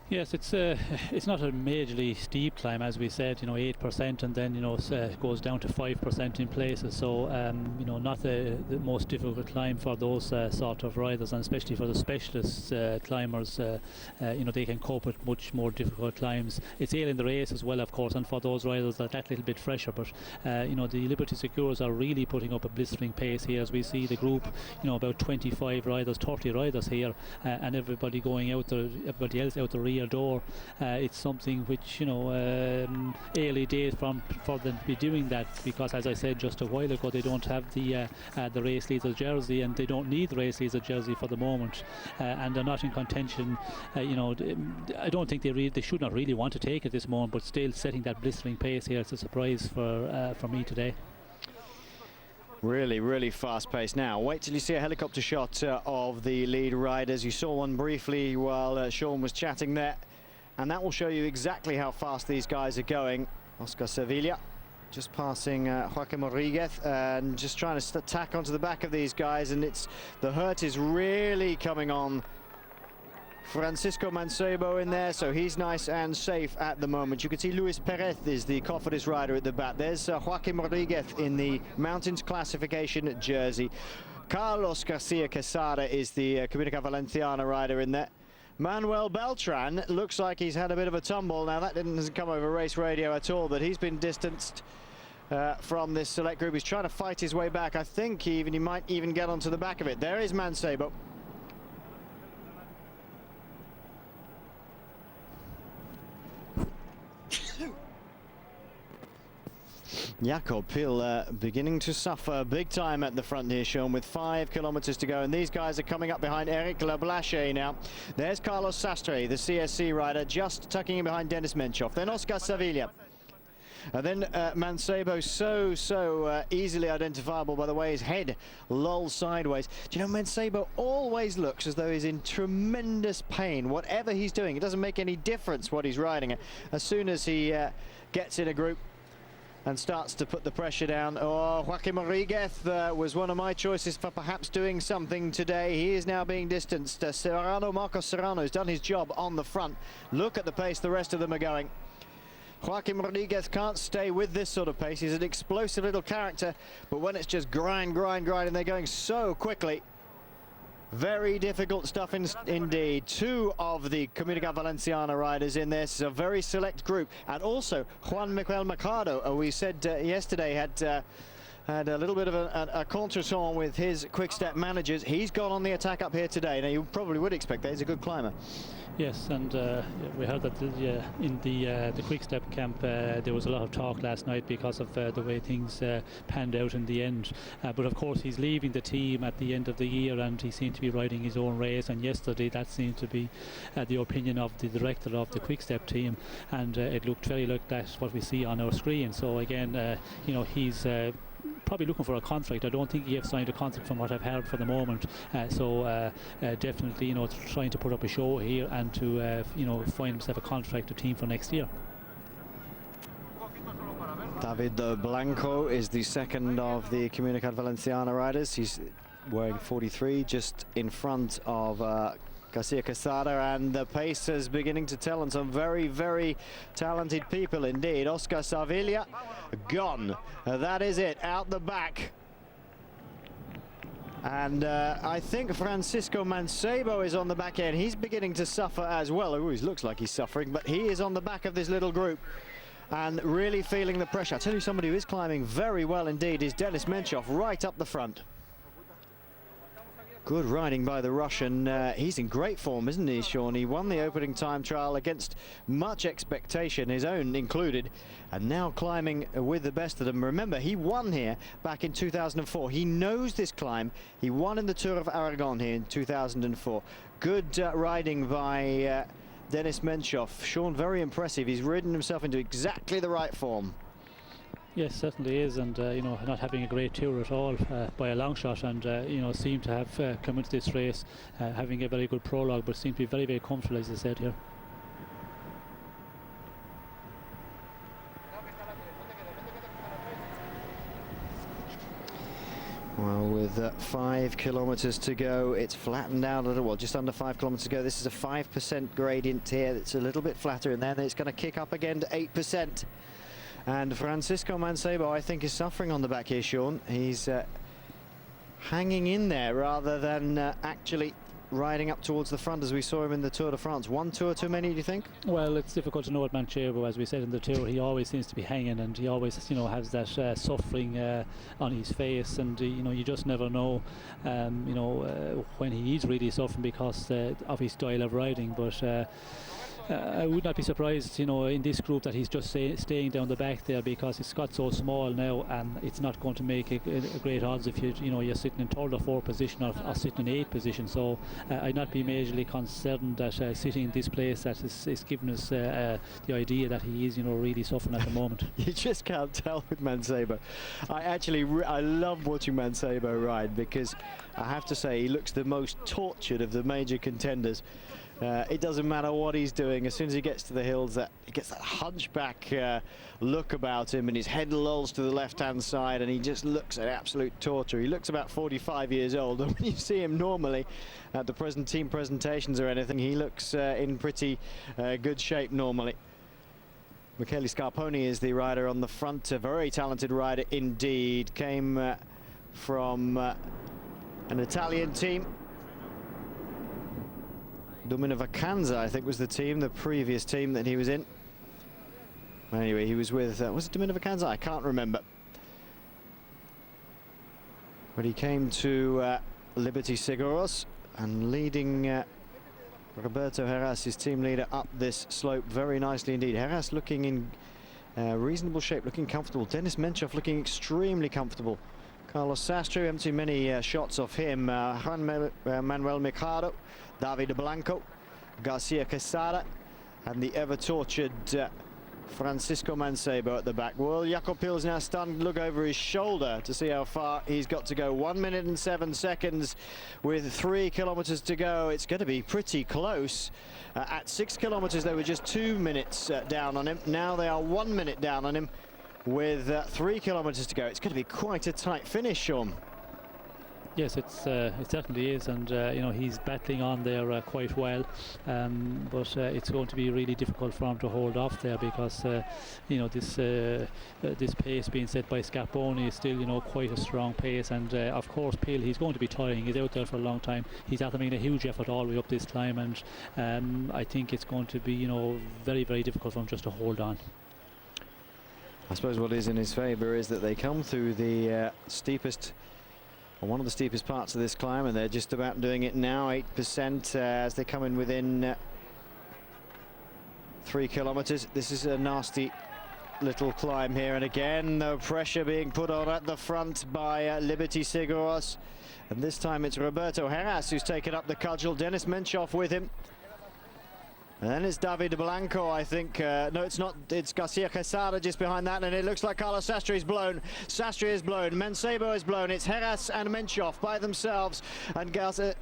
Yes, it's not a majorly steep climb, as we said, you know, 8%, and then, you know, it goes down to 5% in places. So, you know, not the most difficult climb for those sort of riders, and especially for the specialist climbers. You know, they can cope with much more difficult climbs. It's early in the race as well, of course, and for those riders that little bit fresher. But you know, the Liberty Seguros are really putting up a blistering pace here, as we see the group. You know, about 25 riders, 30 riders here, and everybody going out there, everybody else out the rear door. It's something which, you know, early days for them to be doing that, because, as I said just a while ago, they don't have the race leader jersey, and they don't need the race leader jersey for the moment, and they're not in contention. You know, I don't think they should not really want to take it this moment, but still setting that blistering pace here, it's a surprise for me today. Really, really fast pace. Now, wait till you see a helicopter shot of the lead riders. You saw one briefly while Sean was chatting there, and that will show you exactly how fast these guys are going. Oscar Sevilla just passing Joaquim Rodriguez, and just trying to tack onto the back of these guys, and the hurt is really coming on Francisco Mancebo in there, so he's nice and safe at the moment. You can see Luis Perez is the Cofidis rider at the back. There's Joaquim Rodriguez in the Mountains classification jersey. Carlos Garcia Quesada is the Comunica Valenciana rider in there. Manuel Beltran looks like he's had a bit of a tumble. Now, that doesn't come over race radio at all, but he's been distanced from this select group. He's trying to fight his way back. I think he might even get onto the back of it. There is Mancebo. Jakob Pil beginning to suffer big time at the front here, Sean, with 5 kilometers to go, and these guys are coming up behind Eric Lablache now. There's Carlos Sastre, the CSC rider, just tucking in behind Denis Menchov. Then Oscar Sevilla. And then Mancebo, so easily identifiable by the way his head lolls sideways. Do you know, Mancebo always looks as though he's in tremendous pain. Whatever he's doing, it doesn't make any difference what he's riding at. As soon as he gets in a group and starts to put the pressure down. Oh, Joaquim Rodriguez was one of my choices for perhaps doing something today. He is now being distanced. Marcos Serrano has done his job on the front. Look at the pace the rest of them are going. Joaquim Rodriguez can't stay with this sort of pace. He's an explosive little character, but when it's just grind, and they're going so quickly, very difficult stuff indeed. Two of the Comunidad Valenciana riders in this, a very select group, and also Juan Miguel Mercado, we said yesterday had a little bit of a contretemps with his quick-step managers. He's gone on the attack up here today. Now, you probably would expect that. He's a good climber. Yes, and we heard that in the quick-step camp there was a lot of talk last night because of the way things panned out in the end. But of course he's leaving the team at the end of the year, and he seemed to be riding his own race. And yesterday that seemed to be the opinion of the director of the quick-step team, and it looked very like that's what we see on our screen. So again, you know, he's probably looking for a contract. I don't think he has signed a contract from what I've heard for the moment. So definitely, you know, trying to put up a show here and to you know, find himself a contracted team for next year. David Blanco is the second of the Comunidad Valenciana riders. He's wearing 43, just in front of Garcia Quesada, and the pace is beginning to tell on some very, very talented people indeed. Oscar Sarvilla gone. That is it, out the back. And I think Francisco Mancebo is on the back end. He's beginning to suffer as well. He looks like he's suffering, but he is on the back of this little group and really feeling the pressure. I tell you, somebody who is climbing very well indeed is Denis Menchov, right up the front. Good riding by the Russian. He's in great form, isn't he, Sean? He won the opening time trial against much expectation, his own included, and now climbing with the best of them. Remember, he won here back in 2004. He knows this climb. He won in the Tour of Aragon here in 2004. Good riding by Denis Menchov. Sean, very impressive. He's ridden himself into exactly the right form. Yes, certainly is, and you know, not having a great tour at all by a long shot, and you know, seem to have come into this race having a very good prologue, but seem to be very, very comfortable, as I said here. Well, with 5 kilometers to go, it's flattened out a little. Well, just under 5 kilometers to go. This is a 5% gradient here. It's a little bit flatter, and then it's going to kick up again to 8%. And Francisco Mancebo, I think, is suffering on the back here, Sean. He's hanging in there rather than actually riding up towards the front as we saw him in the Tour de France. One tour too many, do you think? Well, it's difficult to know at Manchego. As we said in the Tour, he always seems to be hanging, and he always, you know, has that suffering on his face, and you know, you just never know, you know, when he is really suffering because of his style of riding. But I would not be surprised, you know, in this group that he's just staying down the back there, because it's got so small now, and it's not going to make a great odds if you're sitting in third or fourth position or sitting in 8th position. So I'd not be majorly concerned that sitting in this place that is giving us the idea that he is, you know, really suffering at the moment. You just can't tell with Mancebo. I love watching Mancebo ride, because I have to say he looks the most tortured of the major contenders. It doesn't matter what he's doing. As soon as he gets to the hills, he gets that hunchback look about him, and his head lolls to the left-hand side, and he just looks at absolute torture. He looks about 45 years old, and when you see him normally at the team presentations or anything, he looks in pretty good shape normally. Michele Scarponi is the rider on the front, a very talented rider indeed. Came from an Italian team. Domino Vacanza, I think, was the team, the previous team that he was in. Anyway, he was with, was it Domino Vacanza? I can't remember. But he came to Liberty Seguros, and leading Roberto Heras, his team leader, up this slope very nicely indeed. Heras looking in reasonable shape, looking comfortable. Denis Menchov looking extremely comfortable. Carlos Sastre, we haven't seen many shots of him. Juan Manuel Mercado, David Blanco, Garcia Quesada, and the ever-tortured Francisco Mancebo at the back. Well, Jakob Pil's now starting to look over his shoulder to see how far he's got to go. 1 minute and 7 seconds with 3 kilometers to go. It's going to be pretty close. At 6 kilometers, they were just 2 minutes down on him. Now they are 1 minute down on him with 3 kilometers to go. It's going to be quite a tight finish, Sean. Yes, it certainly is, and you know, he's battling on there quite well, but it's going to be really difficult for him to hold off there, because you know, this pace being set by Scarponi is still, you know, quite a strong pace, and of course Pil, he's going to be tiring. He's out there for a long time. He's after making a huge effort all the way up this climb, and I think it's going to be, you know, very, very difficult for him just to hold on. I suppose what is in his favour is that they come through the steepest, or one of the steepest parts of this climb, and they're just about doing it now, 8% as they come in within 3 kilometers. This is a nasty little climb here, and again the pressure being put on at the front by Liberty Seguros, and this time it's Roberto Heras who's taken up the cudgel. Denis Menchov with him. And then it's David Blanco, I think. No, it's not. It's Garcia Quesada just behind that, and it looks like Carlos Sastre is blown. Sastre is blown. Mancebo is blown. It's Heras and Menchov by themselves, and Garcia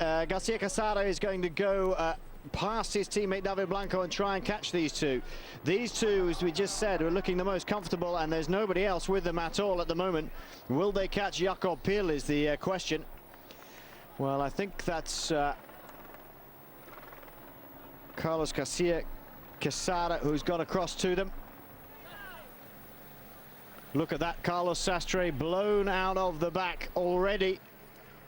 Quesada is going to go past his teammate David Blanco and try and catch these two. These two, as we just said, are looking the most comfortable, and there's nobody else with them at all at the moment. Will they catch Jakob Pil is the question. Well, I think that's Carlos Garcia Quesada who's got across to them. Look at that, Carlos Sastre blown out of the back already.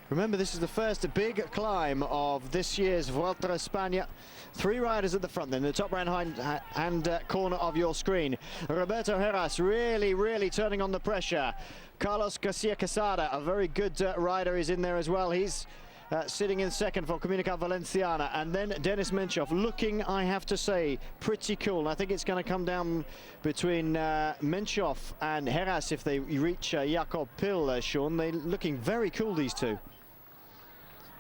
Remember, this is the first big climb of this year's Vuelta a España. 3 riders at the front, then the top right hand corner of your screen. Roberto Heras really turning on the pressure. Carlos Garcia Quesada, a very good rider, is in there as well. He's sitting in second for Comunidad Valenciana, and then Denis Menchov looking, I have to say, pretty cool. I think it's going to come down between Menchov and Heras if they reach Jakob Pil, Sean. They're looking very cool, these two.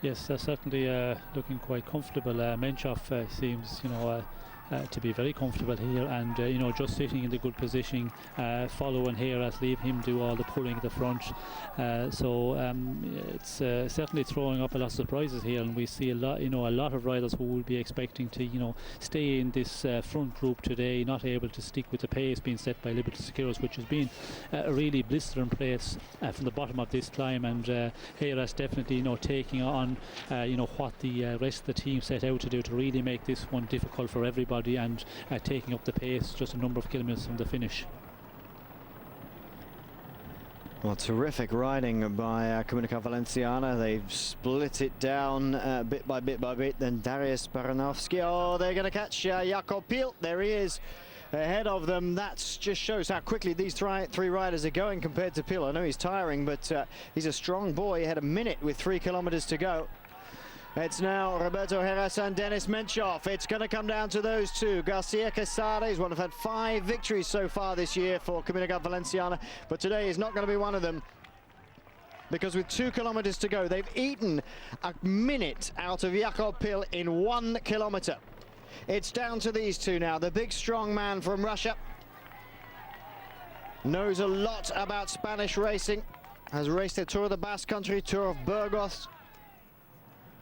Yes, they're certainly looking quite comfortable. Menchov seems, you know, to be very comfortable here, and you know, just sitting in the good position, following Heras, leave him do all the pulling at the front. So it's certainly throwing up a lot of surprises here, and we see a lot, you know, a lot of riders who will be expecting to, you know, stay in this front group today, not able to stick with the pace being set by Liberty Seguros, which has been a really blistering pace from the bottom of this climb, and Heras definitely, you know, taking on you know, what the rest of the team set out to do to really make this one difficult for everybody, and taking up the pace just a number of kilometers from the finish. Well, terrific riding by Comunidad Valenciana. They've split it down bit by bit by bit. Then Darius Baranovsky, oh, they're going to catch Jakob Pil. There he is ahead of them. That just shows how quickly these three riders are going compared to Pil. I know he's tiring, but he's a strong boy. He had a minute with 3 kilometers to go. It's now Roberto Heras and Denis Menchov. It's going to come down to those two. Garcia Quesada is one who've had 5 victories so far this year for Comunidad Valenciana, but today is not going to be one of them, because with 2 kilometers to go, they've eaten a minute out of Jakob Pil in 1 kilometer. It's down to these two now. The big strong man from Russia knows a lot about Spanish racing, has raced the Tour of the Basque Country, Tour of Burgos,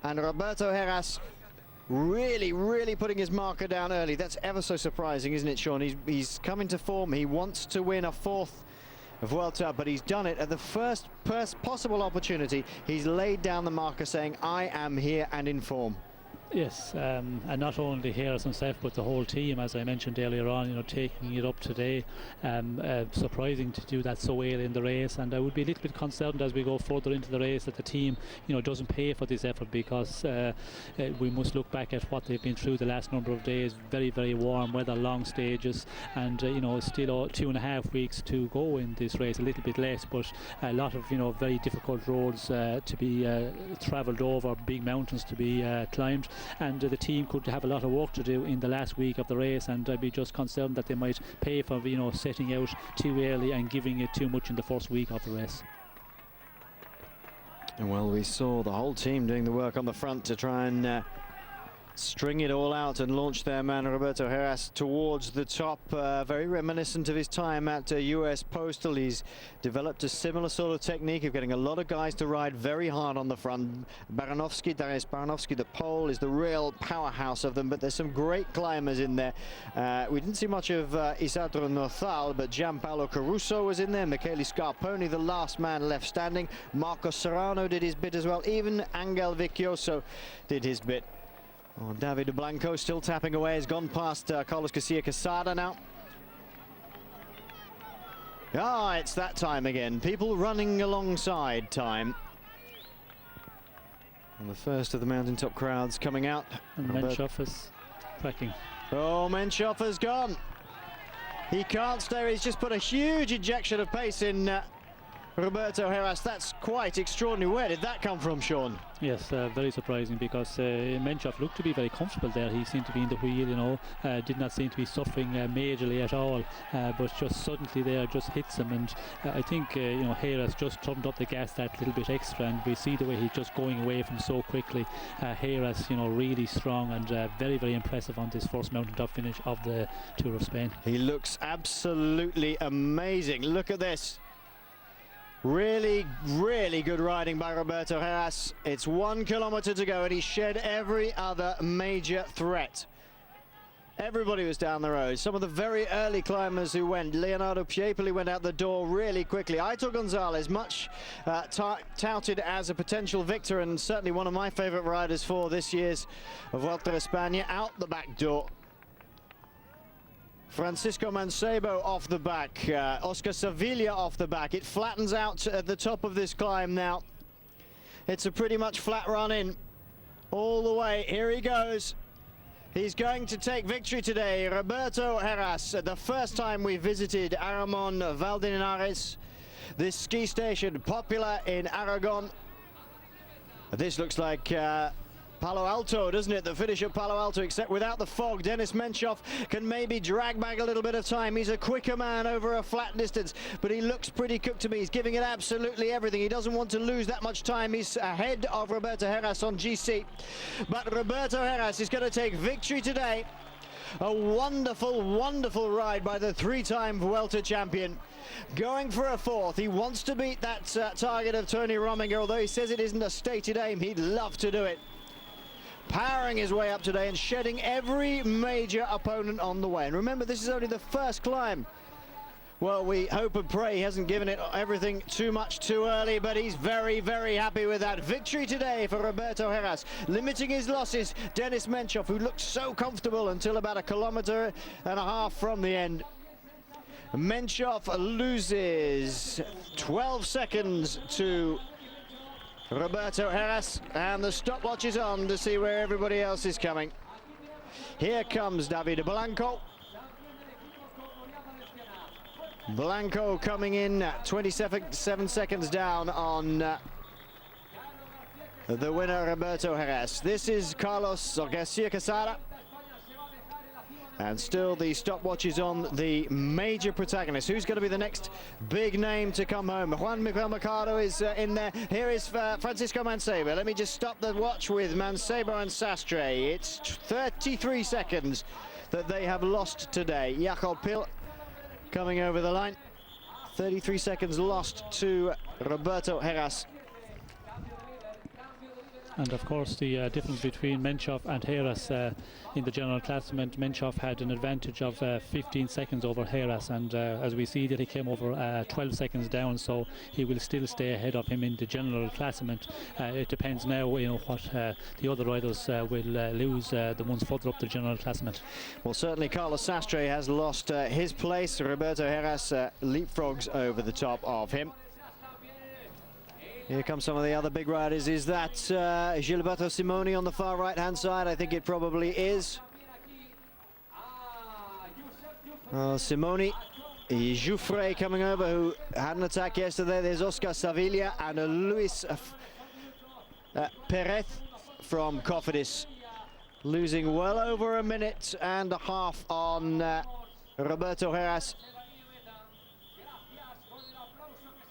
and Roberto Heras really putting his marker down early. That's ever so surprising, isn't it, Sean? He's come into form. He wants to win a 4th Vuelta, but he's done it at the first possible opportunity. He's laid down the marker saying, I am here and in form. Yes, and not only Heras himself, but the whole team, as I mentioned earlier on, you know, taking it up today. Surprising to do that so early in the race, and I would be a little bit concerned as we go further into the race that the team, you know, doesn't pay for this effort, because we must look back at what they've been through the last number of days. Very warm weather, long stages, and you know, still 2.5 weeks to go in this race, a little bit less, but a lot of, you know, very difficult roads to be travelled over, big mountains to be climbed. And the team could have a lot of work to do in the last week of the race, and I'd be just concerned that they might pay for, you know, setting out too early and giving it too much in the first week of the race. Well, we saw the whole team doing the work on the front to try and string it all out and launch their man Roberto Heras towards the top. Very reminiscent of his time at US Postal. He's developed a similar sort of technique of getting a lot of guys to ride very hard on the front. Darius Baranovsky, the Pole, is the real powerhouse of them, but there's some great climbers in there. We didn't see much of Isadro Nothal, but Gianpaolo Caruso was in there. Michele Scarponi, the last man left standing. Marco Serrano did his bit as well. Even Angel Vicchioso did his bit. Oh, David Blanco still tapping away, has gone past Carlos Garcia Quesada now. Ah, it's that time again. People running alongside time. And the first of the mountaintop crowds coming out. And Menchov is cracking. Oh, Menchov has gone. He can't stay. He's just put a huge injection of pace in Roberto Heras. That's quite extraordinary. Where did that come from, Sean? Yes, very surprising, because Menchov looked to be very comfortable there. He seemed to be in the wheel, you know, did not seem to be suffering majorly at all, but just suddenly there just hits him. And I think you know, Heras just turned up the gas that little bit extra, and we see the way he's just going away from so quickly. Heras, you know, really strong and very, very impressive on this first mountaintop finish of the Tour of Spain. He looks absolutely amazing. Look at this. Really, really good riding by Roberto Heras. It's 1 kilometer to go, and he shed every other major threat. Everybody was down the road. Some of the very early climbers who went. Leonardo Piepoli went out the door really quickly. Aitor Gonzalez, much touted as a potential victor, and certainly one of my favorite riders for this year's Vuelta a España, out the back door. Francisco Mancebo off the back, Oscar Sevilla off the back. It flattens out at the top of this climb now. It's a pretty much flat run in all the way. Here he goes. He's going to take victory today. Roberto Heras, the first time we visited Aramon Valdeninares, this ski station popular in Aragon. This looks like Palo Alto, doesn't it? The finish of Palo Alto, except without the fog. Denis Menchov can maybe drag back a little bit of time. He's a quicker man over a flat distance, but he looks pretty cooked to me. He's giving it absolutely everything. He doesn't want to lose that much time. He's ahead of Roberto Heras on GC. But Roberto Heras is going to take victory today. A wonderful, wonderful ride by the three-time Vuelta champion. Going for a fourth. He wants to beat that target of Tony Rominger, although he says it isn't a stated aim. He'd love to do it. Powering his way up today and shedding every major opponent on the way. And remember, this is only the first climb. Well, we hope and pray he hasn't given it everything too much too early, but he's very, very happy with that. Victory today for Roberto Heras. Limiting his losses, Denis Menchov, who looked so comfortable until about 1.5 kilometers from the end. Menchov loses 12 seconds to Roberto Heras, and the stopwatch is on to see where everybody else is coming. Here comes David Blanco. Blanco coming in 27 seconds down on the winner, Roberto Heras. This is Carlos Garcia Quesada. And still the stopwatch is on the major protagonist. Who's going to be the next big name to come home? Juan Miguel Mercado is in there. Here is Francisco Mancebo. Let me just stop the watch with Mancebo and Sastre. It's 33 seconds that they have lost today. Jakob Pil coming over the line. 33 seconds lost to Roberto Heras. And of course the difference between Menchov and Heras in the general classement, Menchov had an advantage of 15 seconds over Heras, and as we see that he came over 12 seconds down, so he will still stay ahead of him in the general classement. It depends now, you know, what the other riders will lose, the ones further up the general classement. Well, certainly Carlos Sastre has lost his place. Roberto Heras leapfrogs over the top of him. Here come some of the other big riders. Is that Gilberto Simoni on the far right-hand side? I think it probably is. Simoni. Jouffre coming over, who had an attack yesterday. There's Oscar Sevilla and Luis Perez from Cofidis. Losing well over 1.5 minutes on Roberto Heras.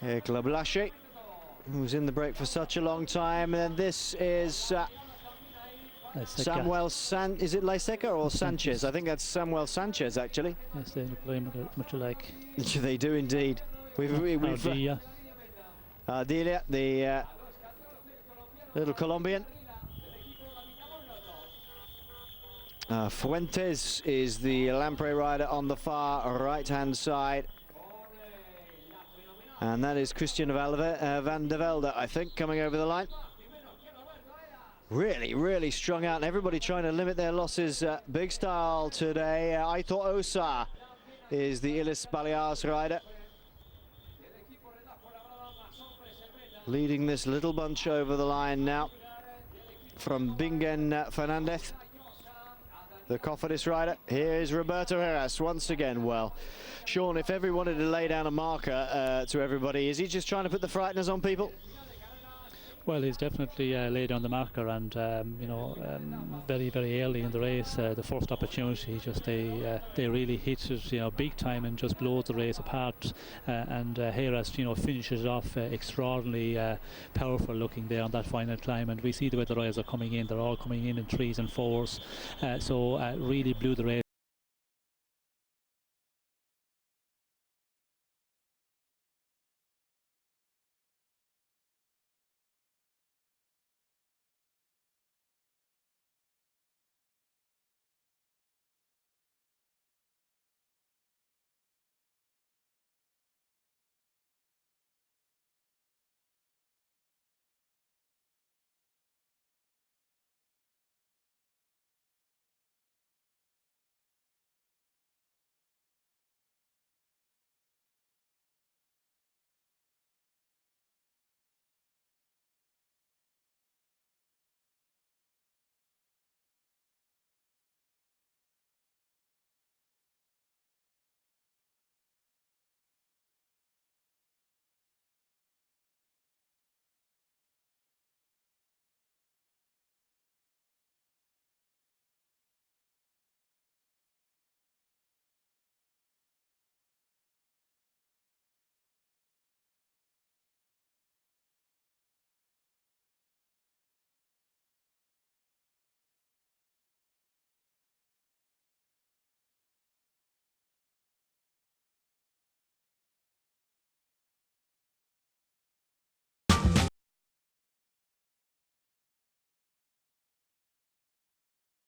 Here, Glablache, who's in the break for such a long time. And this is Samuel is it Leiseca or Sanchez? I think that's Samuel Sanchez, actually. Yes, they look very much alike. They do indeed. Ardilla. Ardilla, the little Colombian. Fuentes is the Lampre rider on the far right-hand side. And that is Christian van der Velde, I think, coming over the line. Really strung out, and everybody trying to limit their losses big style today. I thought Osa is the Illes Baleares rider, leading this little bunch over the line now from Bingen Fernandez, the Cofidis rider. Here is Roberto Heras once again. Well, Sean, if every wanted to lay down a marker to everybody, is he just trying to put the frighteners on people? Well, he's definitely laid on the marker, and very early in the race, the first opportunity, just they really hit it, big time, and just blows the race apart. And Heras, finishes off extraordinarily powerful looking there on that final climb. And we see the way the riders are coming in; they're all coming in threes and fours. So really blew the race